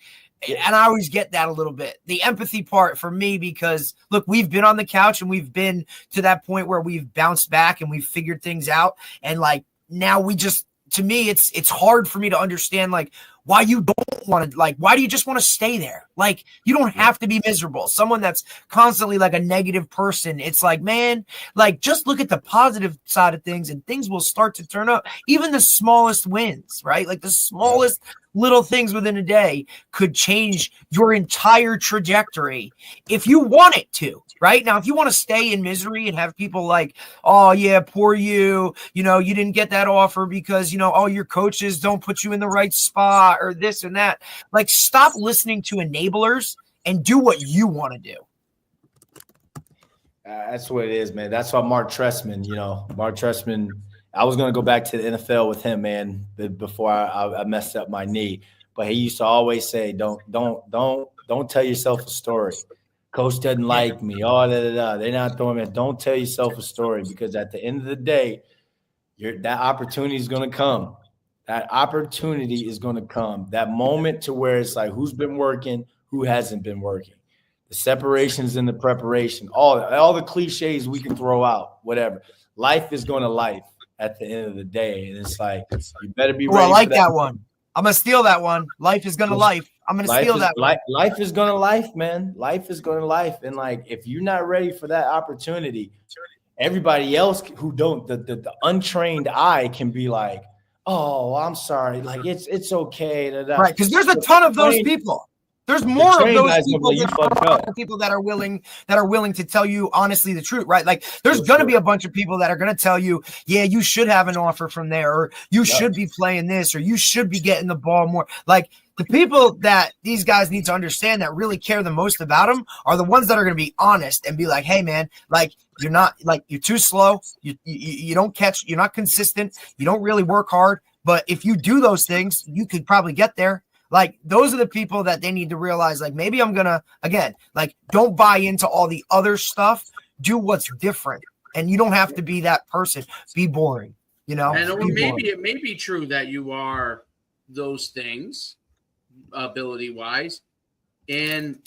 and I always get that a little bit. The empathy part for me, because look, we've been on the couch and we've been to that point where we've bounced back and we've figured things out. And like, now to me, it's hard for me to understand, like, why you don't want to, like, why do you just want to stay there? Like, you don't have to be miserable. Someone that's constantly like a negative person, it's like, man, like, just look at the positive side of things and things will start to turn up. Even the smallest wins, right? Like the smallest little things within a day could change your entire trajectory if you want it to, right? Now, if you want to stay in misery and have people like, oh yeah, poor you, you know, you didn't get that offer because, you know, all your coaches don't put you in the right spot or this and that. Like, stop listening to enablers and do what you want to do. That's what it is, man. That's why Mark Trestman, I was going to go back to the NFL with him, man, before I messed up my knee. But he used to always say, don't tell yourself a story. Coach doesn't like me. Oh, they're not throwing me. Don't tell yourself a story, because at the end of the day, that opportunity is going to come. That opportunity is going to come. That moment to where it's like, who's been working, who hasn't been working. The separations and the preparation, all the cliches we can throw out, whatever. Life is going to life at the end of the day. And it's like, you better be ready. I like that one. I'm going to steal that one. Life is going to life. I'm going to steal that one. Life is going to life, man. Life is going to life. And like, if you're not ready for that opportunity, everybody else who don't, the untrained eye can be like, oh, I'm sorry. Like, it's okay. Right. Because there's a ton of those people. There's more of those people that are willing to tell you honestly the truth, right? Like, there's going to be a bunch of people that are going to tell you, yeah, you should have an offer from there, or you should be playing this, or you should be getting the ball more. Like, the people that these guys need to understand that really care the most about them are the ones that are going to be honest and be like, hey, man, like, you're too slow. You don't catch, you're not consistent. You don't really work hard. But if you do those things, you could probably get there. Like, those are the people that they need to realize, like, maybe I'm going to, again, like, don't buy into all the other stuff. Do what's different. And you don't have to be that person. Be boring, you know? And or Be maybe boring. it may be true that you are those things, ability-wise. And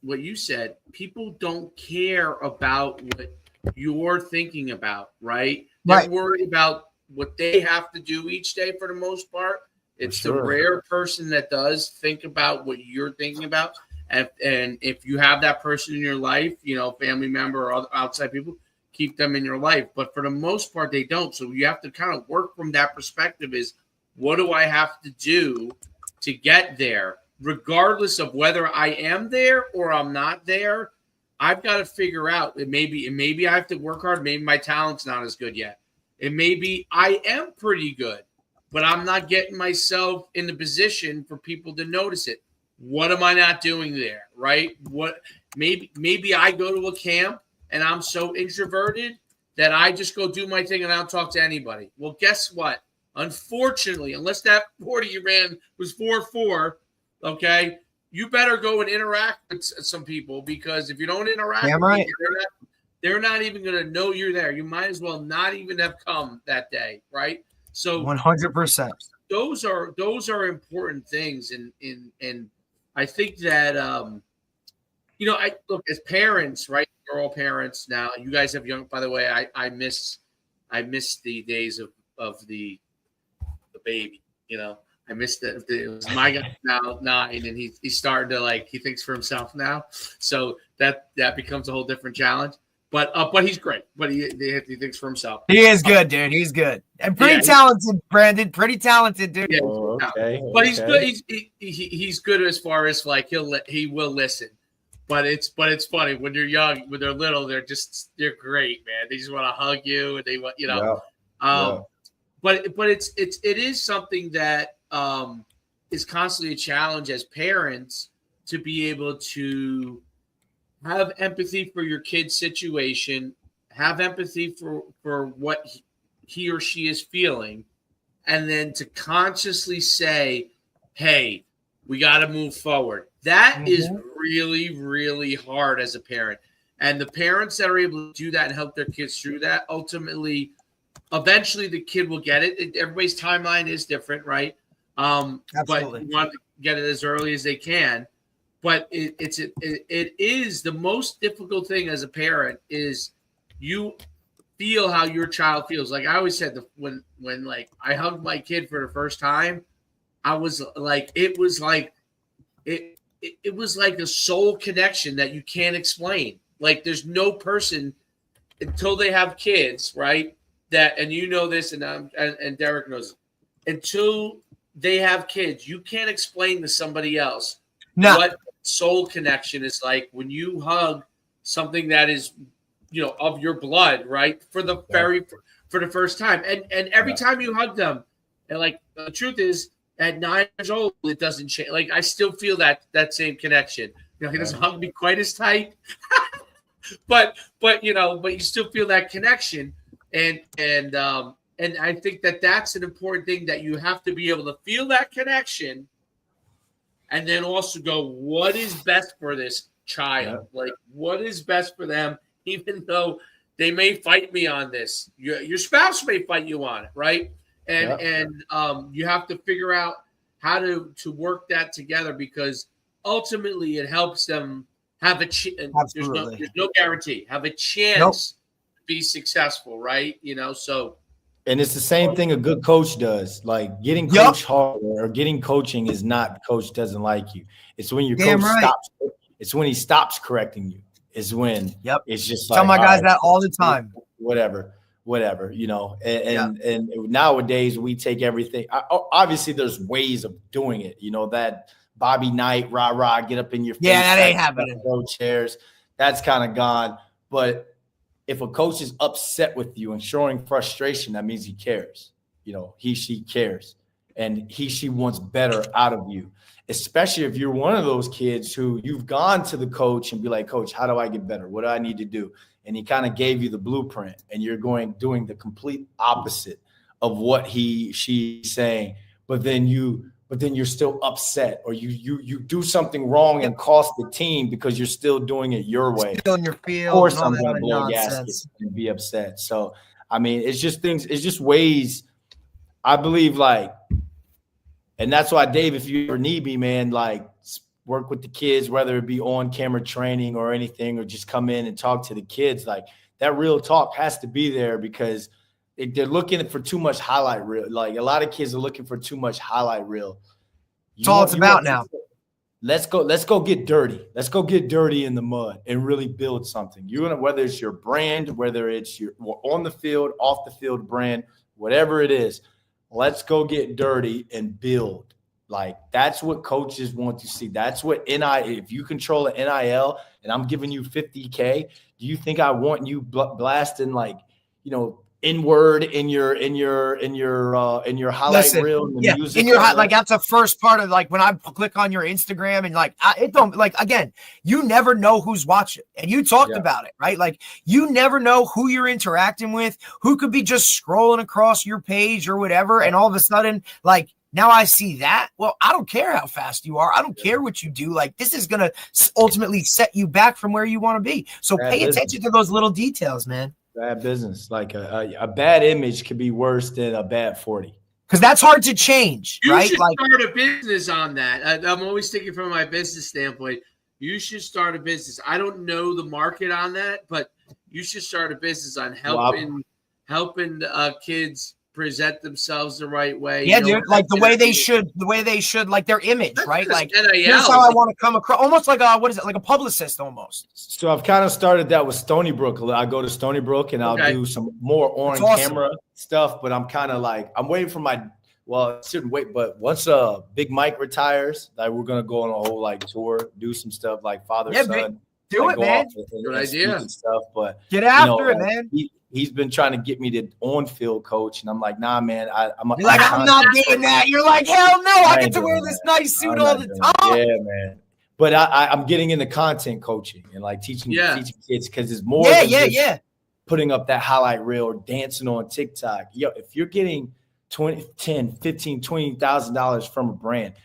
what you said, people don't care about what you're thinking about, right? They're Right. worried about what they have to do each day for the most part. It's the rare person that does think about what you're thinking about. And if you have that person in your life, you know, family member or other outside people, keep them in your life. But for the most part, they don't. So you have to kind of work from that perspective is, what do I have to do to get there? Regardless of whether I am there or I'm not there, I've got to figure out, maybe I have to work hard. Maybe my talent's not as good yet. It may be I am pretty good, but I'm not getting myself in the position for people to notice it. What am I not doing there? Right? Maybe I go to a camp and I'm so introverted that I just go do my thing and I don't talk to anybody. Well, guess what? Unfortunately, unless that 40 you ran was 4.4, okay, you better go and interact with some people, because if you don't interact with right. people, they're not even going to know you're there. You might as well not even have come that day, right? So 100%. those are important things, and I think that you know, I look as parents, right? We're all parents now. You guys have young. By the way, I miss the days of the baby. You know, I missed it. It was my guy now 9, and he's starting to, like, he thinks for himself now. So that becomes a whole different challenge. But he's great. But he thinks for himself. He is good, dude. He's good and pretty talented, Brandon. Pretty talented, dude. Yeah, Okay. but he's good. He's good as far as, like, he will listen. But it's funny when you're young, when they're little, they're great, man. They just want to hug you, and they want, you know. Yeah. But it is something that is constantly a challenge as parents, to be able to have empathy for your kid's situation, have empathy for what he or she is feeling, and then to consciously say, hey, we got to move forward. That is really, really hard as a parent. And the parents that are able to do that and help their kids through that, ultimately, eventually the kid will get it. Everybody's timeline is different, right? But you want to get it as early as they can. But it is the most difficult thing as a parent is you feel how your child feels. Like I always said, when like I hugged my kid for the first time, I was like, it was like a soul connection that you can't explain. Like there's no person until they have kids, right? That, and you know this, and Derek knows, until they have kids, you can't explain to somebody else what soul connection is like when you hug something that is, you know, of your blood, right? For the first time, and every time you hug them, and like the truth is, at 9 years old, it doesn't change. Like I still feel that same connection. You know, he doesn't hug me quite as tight, but you know, but you still feel that connection. And I think that's an important thing, that you have to be able to feel that connection, and then also go, what is best for this child? Like, what is best for them, even though they may fight me on this. Your spouse may fight you on it, right? And you have to figure out how to work that together, because ultimately it helps them have a chance. There's no guarantee. Have a chance to be successful, right? You know, so. And it's the same thing a good coach does. Like getting coach hard or getting coaching is not coach doesn't like you. It's when your coach stops. It's when he stops correcting you. Is when it's just like, tell my guys that all the time. Whatever, you know. And nowadays we take everything. Obviously, there's ways of doing it. You know, that Bobby Knight, rah, get up in your face. Yeah, that ain't happening. Throw chairs. That's kind of gone. But if a coach is upset with you and showing frustration, that means he cares. You know, she cares. and she wants better out of you, especially if you're one of those kids who you've gone to the coach and be like, coach, how do I get better? What do I need to do? And he kind of gave you the blueprint, and you're doing the complete opposite of what she's saying. But then you're still upset, or you do something wrong and cost the team because you're still doing it your way. Still in your field. Of course, I'm going to blow a gasket and be upset. So, I mean, it's just ways, I believe, like, and that's why, Dave, if you ever need me, man, like, work with the kids, whether it be on camera training or anything, or just come in and talk to the kids. Like, that real talk has to be there, because they're looking for too much highlight reel. Like, a lot of kids are looking for too much highlight reel. That's all it's about now. Let's go get dirty. Let's go get dirty in the mud and really build something. Whether it's your brand, whether it's your on the field, off the field brand, whatever it is, let's go get dirty and build. Like, that's what coaches want to see. That's what if you control an NIL and I'm giving you $50K, do you think I want you blasting, like, N-word in your highlight reel and the music? Like, that's the first part of, like, when I click on your Instagram, and like, it don't, like, again, you never know who's watching, and you talked about it, right? Like, you never know who you're interacting with, who could be just scrolling across your page or whatever, and all of a sudden, like, now I see that. Well, I don't care how fast you are. I don't care what you do. Like, this is going to ultimately set you back from where you want to be. So pay attention to those little details, man. Bad business. Like, a bad image could be worse than a bad 40. Because that's hard to change, right? You should start a business on that. I'm always thinking from my business standpoint. You should start a business. I don't know the market on that, but you should start a business on helping kids present themselves the right way. Yeah, dude. Like the way they should, like their image, right? Like, here's how I want to come across. Almost like like a publicist almost. So I've kind of started that with Stony Brook. I go to Stony Brook and I'll do some more camera stuff, but I'm kind of like, I'm waiting for shouldn't wait, but once Big Mike retires, like, we're going to go on a whole, like, tour, do some stuff like father, son. Do it, man. Good idea. Stuff, but get after it, man. He's been trying to get me to on-field coach, and I'm like, nah, man. I'm not doing that. You're like, hell no. I get to wear this nice suit all the time. Yeah, man. But I'm getting into content coaching and, like, teaching kids, because it's more than putting up that highlight reel or dancing on TikTok. Yo, if you're getting $20,000 from a brand,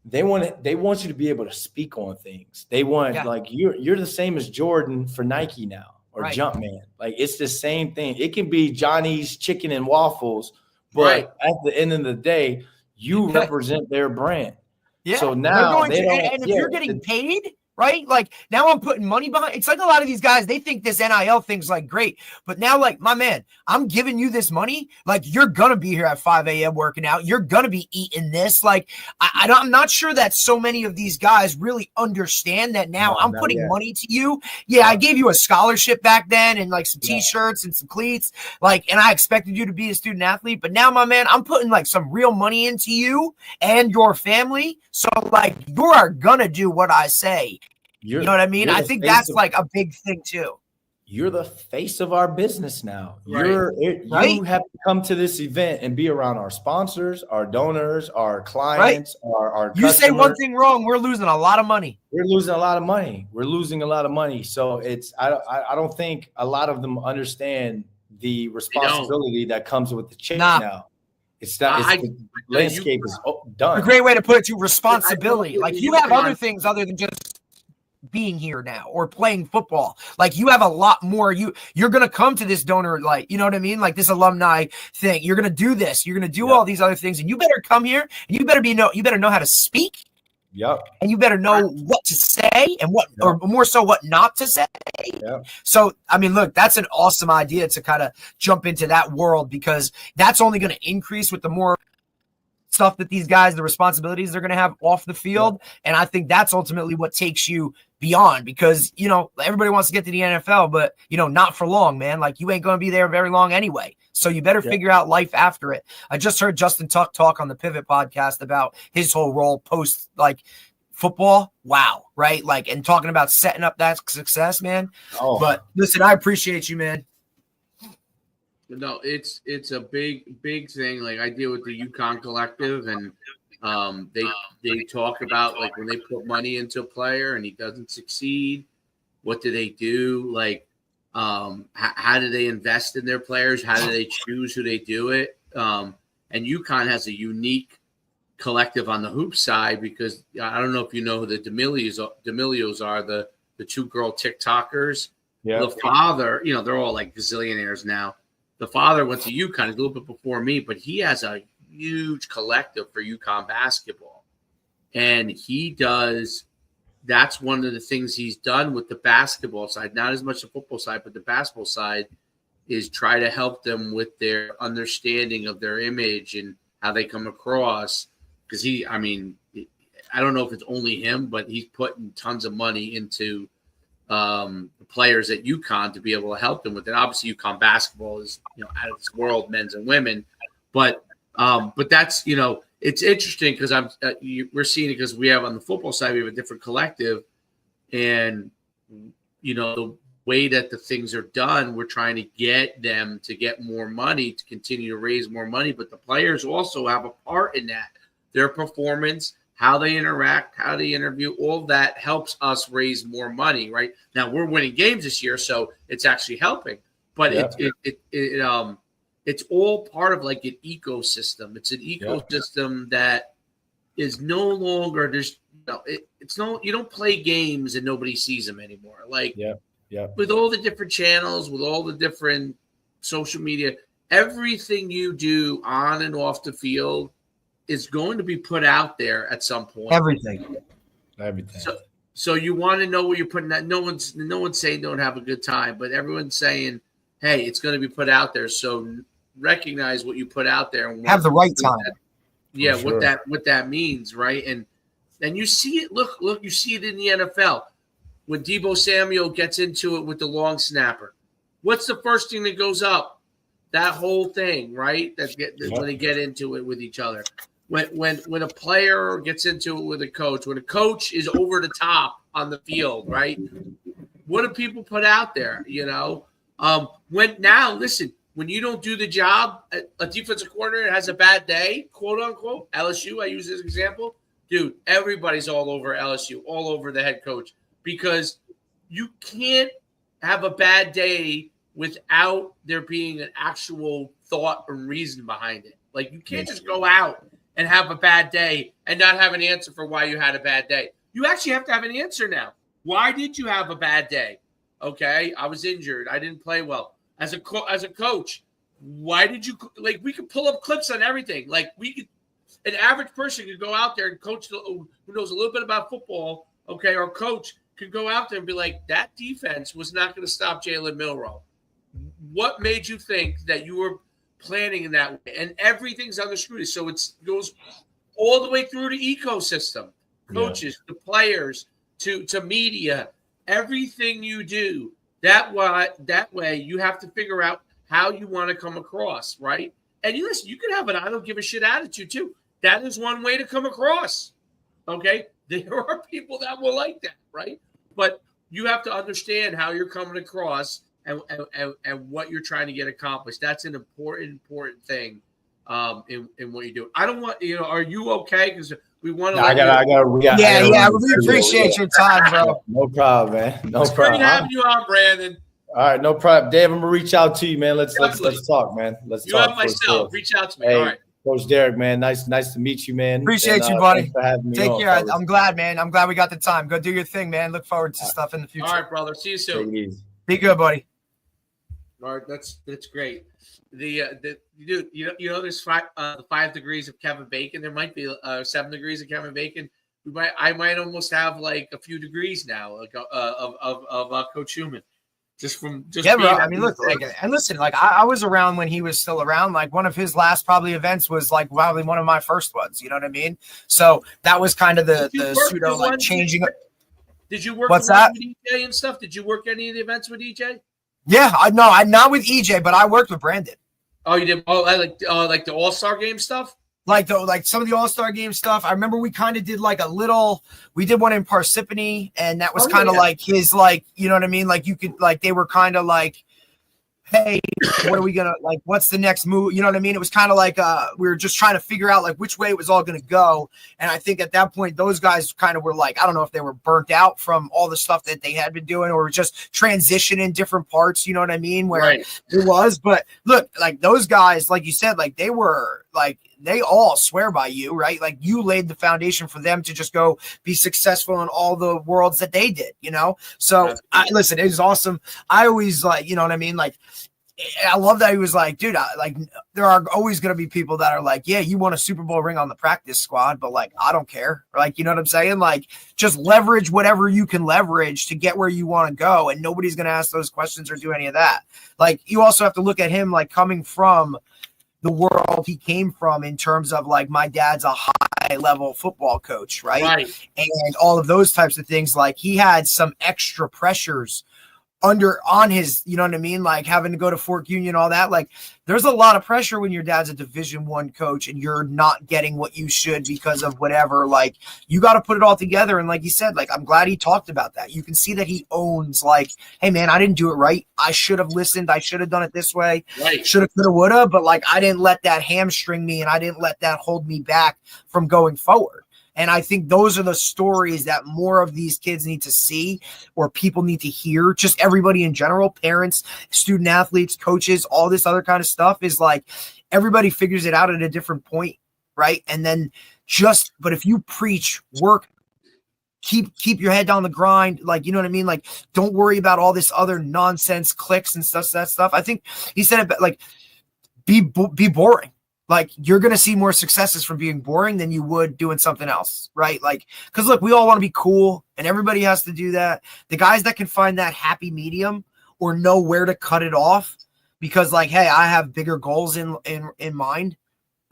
they want you to be able to speak on things. They want like, you're the same as Jordan for Nike now. Or Jumpman. Like, it's the same thing. It can be Johnny's Chicken and Waffles, but at the end of the day, you represent their brand. Yeah. So now if you're getting paid, right? Like, now I'm putting money behind. It's like a lot of these guys, they think this NIL thing's like great, but now, like, my man, I'm giving you this money. Like, you're going to be here at 5 a.m. working out. You're going to be eating this. Like, I'm not sure that so many of these guys really understand that now. I'm putting money to you. Yeah, I gave you a scholarship back then and, like, some T-shirts and some cleats. Like, and I expected you to be a student athlete, but now, my man, I'm putting, like, some real money into you and your family. So, like, you are going to do what I say. You know what I mean? I think that's like a big thing too. You're the face of our business now. You have to come to this event and be around our sponsors, our donors, our clients, our customers. You say one thing wrong, we're losing a lot of money. We're losing a lot of money. So I don't think a lot of them understand the responsibility that comes with the change now. It's not. The landscape is done. A great way to put it, to responsibility. Like, you have other things other than just being here now or playing football. Like, you have a lot more. You're going to come to this donor, like, you know what I mean? Like, this alumni thing. You're going to do this. You're going to do all these other things, and you better come here and you better know how to speak. Yep. And you better know what to say and what, or more so, what not to say. Yep. So, I mean, look, that's an awesome idea to kind of jump into that world, because that's only going to increase with the more stuff that these guys, the responsibilities they're going to have off the field. And I think that's ultimately what takes you beyond, because, everybody wants to get to the NFL, but, not for long, man. Like, you ain't going to be there very long anyway. So you better figure out life after it. I just heard Justin Tuck talk on the Pivot podcast about his whole role post, like, football. Wow. Right. Like, and talking about setting up that success, man. But listen, I appreciate you, man. No, it's a big thing. Like I deal with the Yukon Collective, and they talk about like when they put money into a player and he doesn't succeed, what do they do? Like, how do they invest in their players? How do they choose who they do it? And Yukon has a unique collective on the hoop side because I don't know if you know who the D'Amelios are, the two girl TikTokers. Yeah. The father, they're all like gazillionaires now. The father went to UConn a little bit before me, but he has a huge collective for UConn basketball. And that's one of the things he's done with the basketball side, not as much the football side, but the basketball side, is try to help them with their understanding of their image and how they come across. Because I don't know if it's only him, but he's putting tons of money into the players at UConn to be able to help them with it. Obviously, UConn basketball is out of this world, men's and women, but that's it's interesting because we're seeing it because we have on the football side we have a different collective, and the way that the things are done, we're trying to get them to get more money to continue to raise more money, but the players also have a part in that. Their performance, how they interact, how they interview, all of that helps us raise more money, right? Now we're winning games this year, so it's actually helping. But it's all part of like an ecosystem. It's an ecosystem that is no longer you don't play games and nobody sees them anymore. Like with all the different channels, with all the different social media, everything you do on and off the field is going to be put out there at some point. Everything. So you want to know what you're putting out. No one's saying don't have a good time, but everyone's saying, hey, it's going to be put out there. So recognize what you put out there and have the right time. What that means, right? And you see it. Look, you see it in the NFL when Deebo Samuel gets into it with the long snapper. What's the first thing that goes up? That whole thing, right? When they get into it with each other. When a player gets into it with a coach, when a coach is over the top on the field, right? What do people put out there? When you don't do the job, a defensive coordinator has a bad day, quote unquote. LSU, I use this example, dude. Everybody's all over LSU, all over the head coach, because you can't have a bad day without there being an actual thought or reason behind it. Like you can't just go out and have a bad day and not have an answer for why you had a bad day. You actually have to have an answer now. Why did you have a bad day? Okay, I was injured. I didn't play well. As a coach, why did you like? We could pull up clips on everything. Like an average person could go out there and coach who knows a little bit about football. Okay, or coach could go out there and be like, that defense was not going to stop Jalen Milroe. What made you think that you were planning in that way? And everything's under scrutiny. So it goes all the way through the ecosystem, coaches, to players, to media, everything you do. That way you have to figure out how you want to come across, right? And listen, you can have an I don't give a shit attitude too. That is one way to come across, okay? There are people that will like that, right? But you have to understand how you're coming across and what you're trying to get accomplished. That's an important thing in what you do. I don't want, are you okay? Because we want to. We appreciate your time, bro. No problem, man. It's great having you on, Brandon. All right, no problem. Dave, I'm gonna reach out to you, man. Let's talk, man. Let's talk. You have myself. Reach out to me. Hey, all right. Coach Derek, man. Nice to meet you, man. Appreciate you, buddy. For having me Take on, care. fellas. I'm glad, man. I'm glad we got the time. Go do your thing, man. Look forward to stuff in the future. All right, brother. See you soon. Take it easy. Be good, buddy. All right, that's great. There's 5 degrees of Kevin Bacon. There might be 7 degrees of Kevin Bacon. I might almost have like a few degrees now, like of Coach Schumann. Bro. I mean, look, and listen, like I was around when he was still around. Like one of his last probably events was like probably one of my first ones. You know what I mean? So that was kind of the pseudo like changing. Did you work? What's that? With EJ and stuff? Did you work any of the events with EJ? Yeah, I'm not with EJ, but I worked with Brandon. Oh, you did? Oh, like the All-Star Game stuff? Like some of the All-Star Game stuff. I remember we kind of did like we did one in Parsippany, and that was kind of like his, like, you know what I mean? Like you could, like, they were kind of like, hey, what are we gonna like? What's the next move? You know what I mean? It was kind of like we were just trying to figure out like which way it was all gonna go. And I think at that point, those guys kind of were like, I don't know if they were burnt out from all the stuff that they had been doing, or just transition in different parts. You know what I mean? Where it was, but look, like those guys, like you said, like they were like they all swear by you, right? Like you laid the foundation for them to just go be successful in all the worlds that they did, you know? So listen, it was awesome. I always like, you know what I mean? Like, I love that he was like, dude, there are always going to be people that are like, yeah, you won a Super Bowl ring on the practice squad, but like, I don't care. Like, you know what I'm saying? Like, just leverage whatever you can leverage to get where you want to go. And nobody's going to ask those questions or do any of that. Like, you also have to look at him, like coming from the world he came from in terms of like, my dad's a high level football coach. Right. And all of those types of things. Like he had some extra pressures on his, you know what I mean? Like having to go to Fort Union, all that. Like there's a lot of pressure when your dad's a Division I coach and you're not getting what you should because of whatever. Like you got to put it all together. And like you said, like, I'm glad he talked about that. You can see that he owns like, hey man, I didn't do it right. I should have listened. I should have done it this way. Should have, could have, would have, but like, I didn't let that hamstring me and I didn't let that hold me back from going forward. And I think those are the stories that more of these kids need to see or people need to hear. Just everybody in general, parents, student athletes, coaches, all this other kind of stuff is like everybody figures it out at a different point, right? And then but if you preach, work, keep your head down the grind, like, you know what I mean? Like, don't worry about all this other nonsense clicks and that stuff. I think he said it like, be boring. Like you're going to see more successes from being boring than you would doing something else. Right. Like, cause look, we all want to be cool and everybody has to do that. The guys that can find that happy medium or know where to cut it off because like, hey, I have bigger goals in mind.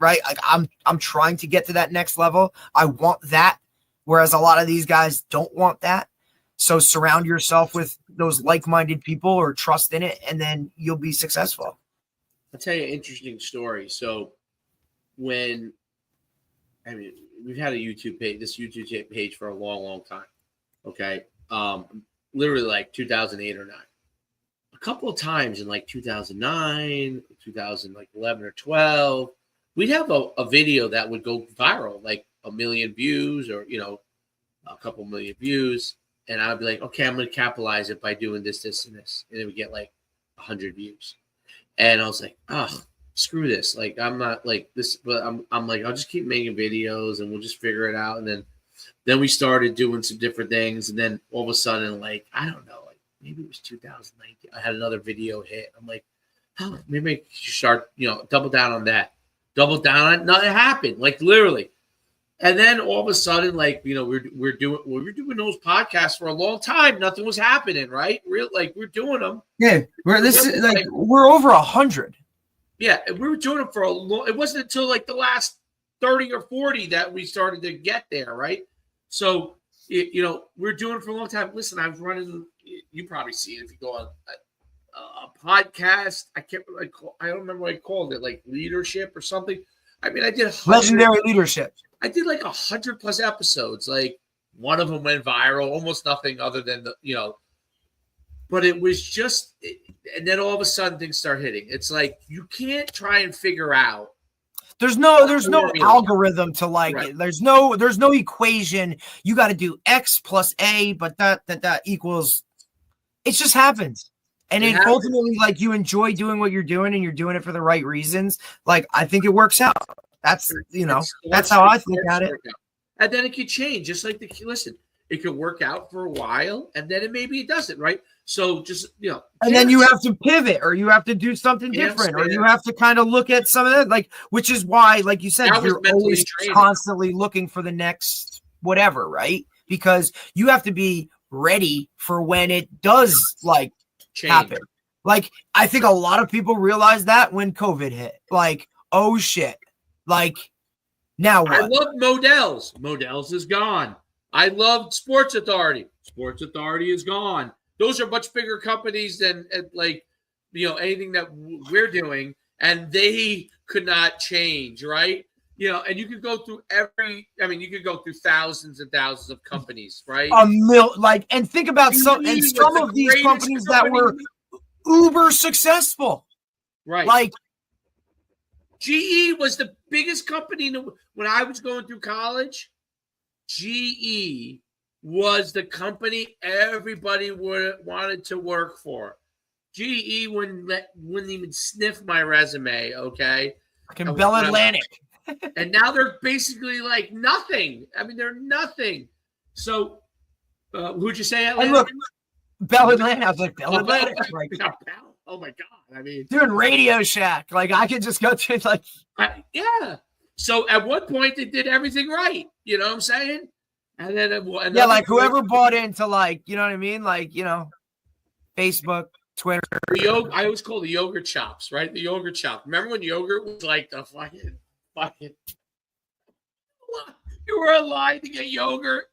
Right. Like I'm trying to get to that next level. I want that. Whereas a lot of these guys don't want that. So surround yourself with those like-minded people or trust in it, and then you'll be successful. I'll tell you an interesting story. So, we've had a YouTube page for a long time. Okay. Literally like 2008 or 9. A couple of times in like 2009, 2011 or 12, we'd have a video that would go viral, like 1 million views or, you know, a couple million views. And I'd be like, okay, I'm going to capitalize it by doing this, this, and this. And it would get like 100 views. And I was like, oh, screw this. Like, I'm not like this, but I'm like, I'll just keep making videos and we'll just figure it out. And then we started doing some different things. And then all of a sudden, like, I don't know, like maybe it was 2019. I had another video hit. I'm like, oh, maybe I should start, you know, double down on that. Double down on it. Nothing happened, like literally. And then all of a sudden, like, you know, we're doing those podcasts for a long time. Nothing was happening, right? We're doing them. Yeah, we're over 100. Yeah, we were doing it for a long. It wasn't until like the last 30 or 40 that we started to get there, right? So, you know, we're doing it for a long time. Listen, I've run you probably see it if you go on a podcast. I don't remember what I called it, like leadership or something. I mean, I did legendary leadership. I did like 100+ episodes. Like one of them went viral, almost nothing other than but it was just, and then all of a sudden things start hitting. It's like, you can't try and figure out. There's no algorithm to like it. There's no equation. You got to do X plus A, but that equals, it just happens. And it ultimately, like, you enjoy doing what you're doing and you're doing it for the right reasons. Like, I think it works out. That's, you know, that's how I think at it. And then it could change. Just like it could work out for a while and then maybe it doesn't, right? So just, you know. And then you have to pivot or you have to do something different or you have to kind of look at some of that, like, which is why, like you said, you're always constantly looking for the next whatever, right? Because you have to be ready for when it does, like, happen. Like, I think a lot of people realized that when COVID hit. Like, oh shit. Like, now what? I love Modell's. Modell's is gone. I loved Sports Authority. Sports Authority is gone. Those are much bigger companies than, like, you know, anything that we're doing, and they could not change, right? You know, and you could go through you could go through thousands and thousands of companies, right? And think about some of these companies that were uber successful. Right. Like GE was the biggest company when I was going through college. GE was the company everybody wanted to work for. GE wouldn't even sniff my resume, okay? Bell Atlantic. And now they're basically like nothing. I mean, they're nothing. So, who'd you say? And look, Bell Atlantic. I was like, Bell Atlantic. Like, oh my God. I mean, doing Radio Shack. Like, I could just go to like. Yeah. So at one point they did everything right. You know what I'm saying? And then like whoever bought into like, you know what I mean? Like, you know, Facebook, Twitter. I always call the yogurt chops, right? The yogurt chop. Remember when yogurt was like the fucking you were alive to get yogurt?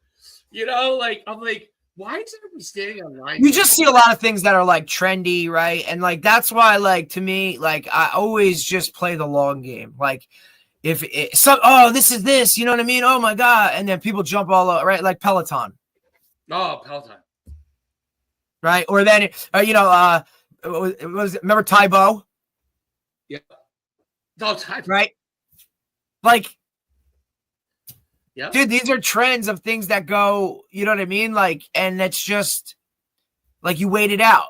You know, like I'm like, why is everybody standing online? You just see a lot of things that are like trendy, right? And like that's why, like to me, like I always just play the long game. Like if this is this, you know what I mean? Oh my God. And then people jump all over, right? Like Peloton. Oh, Peloton. Right. Or then, remember Tybo? Yeah. No, Tybo. Right. Like, yeah, dude, these are trends of things that go, you know what I mean? Like, and it's just like you wait it out.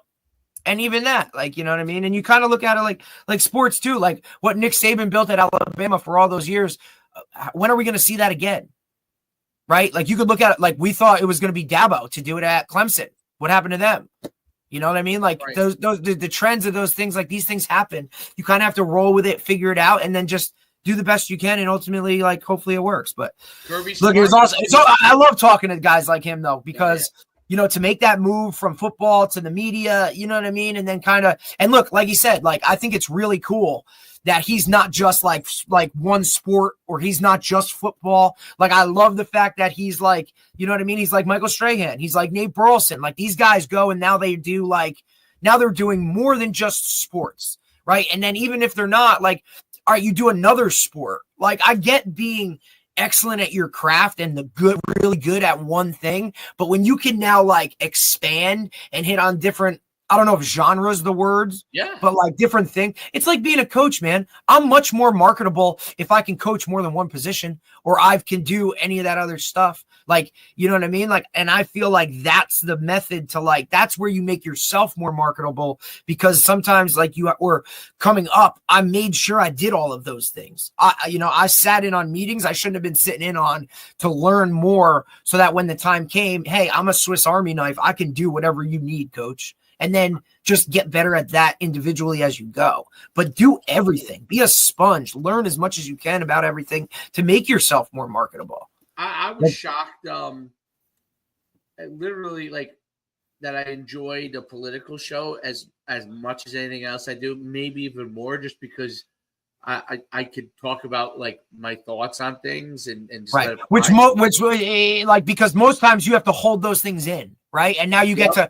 And even that, like, you know what I mean? And you kind of look at it like sports too, like what Nick Saban built at Alabama for all those years. When are we going to see that again? Right? Like you could look at it like we thought it was going to be Dabo to do it at Clemson. What happened to them? You know what I mean? Like right. the trends of those things, like these things happen. You kind of have to roll with it, figure it out, and then just do the best you can. And ultimately, like, hopefully it works. But look, it's awesome. I love talking to guys like him though, because you know, to make that move from football to the media, you know what I mean? And then and look, like he said, like, I think it's really cool that he's not just like one sport, or he's not just football. Like, I love the fact that he's like, you know what I mean? He's like Michael Strahan. He's like Nate Burleson. Like these guys go and now they're doing more than just sports. Right. And then even if they're not, like, all right, you do another sport. Like I get being excellent at your craft and really good at one thing. But when you can now like expand and hit on different, I don't know if genre is the words, but like different thing. It's like being a coach, man. I'm much more marketable if I can coach more than one position, or I can do any of that other stuff. Like, you know what I mean? Like, and I feel like that's the method to like, that's where you make yourself more marketable, because sometimes like you were coming up, I made sure I did all of those things. I sat in on meetings I shouldn't have been sitting in on to learn more, so that when the time came, hey, I'm a Swiss Army knife. I can do whatever you need, coach. And then just get better at that individually as you go. But do everything. Be a sponge. Learn as much as you can about everything to make yourself more marketable. I was shocked, literally, like, that I enjoyed a political show as much as anything else I do, maybe even more, just because I could talk about like my thoughts on things and just right. Which because most times you have to hold those things in, right? And now you get to.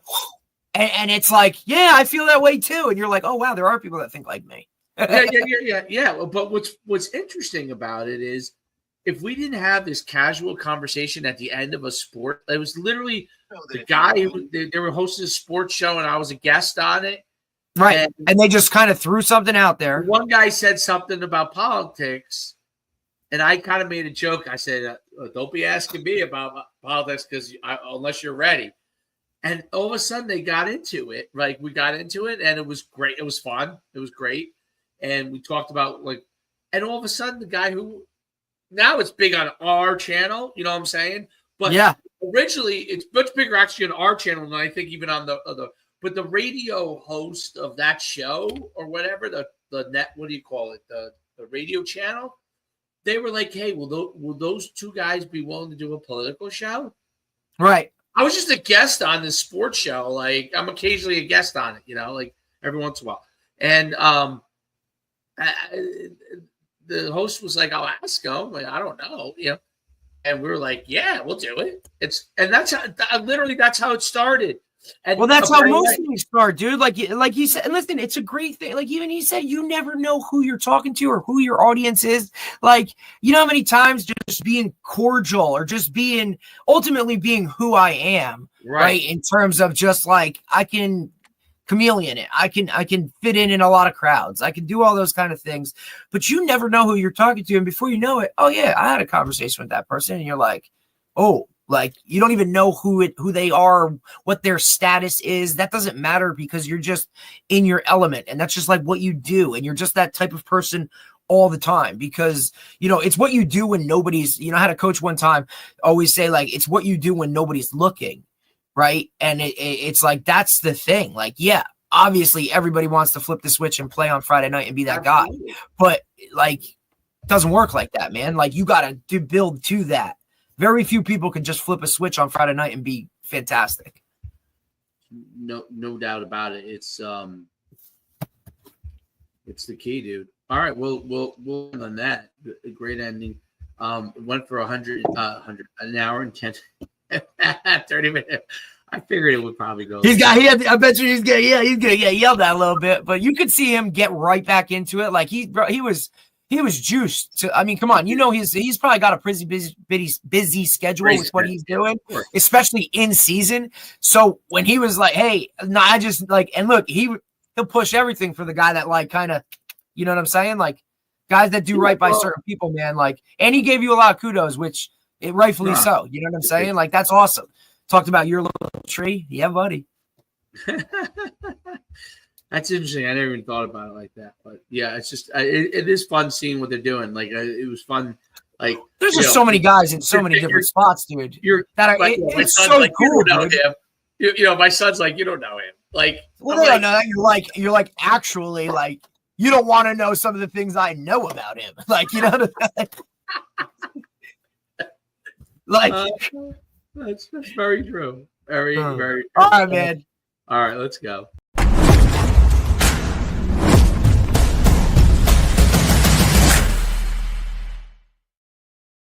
And it's like, yeah, I feel that way too. And you're like, oh, wow, there are people that think like me. Yeah. But what's interesting about it is, if we didn't have this casual conversation at the end of a sport, it was literally the guy who they were hosting a sports show and I was a guest on it. Right. And they just kind of threw something out there. One guy said something about politics, and I kind of made a joke. I said, don't be asking me about politics unless you're ready. And all of a sudden they got into it. Like we got into it and it was great. It was fun. It was great. And we talked about and all of a sudden the guy who now it's big on our channel, you know what I'm saying? But originally it's much bigger actually on our channel than I think even on but the radio host of that show or whatever, the net, what do you call it? The radio channel. They were like, hey, will those two guys be willing to do a political show? Right. I was just a guest on this sports show. Like I'm occasionally a guest on it, you know, like every once in a while. And the host was like, "I'll ask him." Like, I don't know, you know. And we were like, "Yeah, we'll do it." That's how it started. And well, that's how most things start, dude. Like you said, and listen, it's a great thing. Like even he said, you never know who you're talking to or who your audience is. Like, you know how many times just being cordial or just ultimately being who I am, right? In terms of just like, I can chameleon it. I can fit in a lot of crowds. I can do all those kind of things, but you never know who you're talking to. And before you know it, oh yeah, I had a conversation with that person. And you're like, oh, like you don't even know who they are, what their status is. That doesn't matter because you're just in your element. And that's just like what you do. And you're just that type of person all the time because, you know, it's what you do when nobody's, you know, I had a coach one time always say like, it's what you do when nobody's looking. Right. And it's like, that's the thing. Like, yeah, obviously everybody wants to flip the switch and play on Friday night and be that guy, but like, it doesn't work like that, man. Like you got to build to that. Very few people can just flip a switch on Friday night and be fantastic. No doubt about it. It's the key, dude. All right. We'll end on that. A great ending. Went for 100, an hour and 10 30 minutes. I figured it would probably go. I bet you he's gonna get yelled at a little bit, but you could see him get right back into it. Like he was juiced. I mean, come on, you know he's probably got a busy schedule with what he's doing, especially in season. So when he was like, "Hey, no, I just like," and look, he'll push everything for the guy that like kind of, you know what I'm saying? Like guys that do right by certain people, man. Like, and he gave you a lot of kudos, which. It rightfully so. You know what I'm saying? Like, that's awesome. Talked about your little tree. Yeah, buddy. That's interesting. I never even thought about it like that. But yeah, it's just it is fun seeing what they're doing. Like it was fun. Like there's just so many guys in so many different spots, dude. It's so like, cool. You don't know him. You know, my son's like, you don't know him. Like, well, they don't know that. You're like actually like you don't want to know some of the things I know about him. Like, you know what I'm saying? Like that's very true. Very. All right, man. All right, let's go.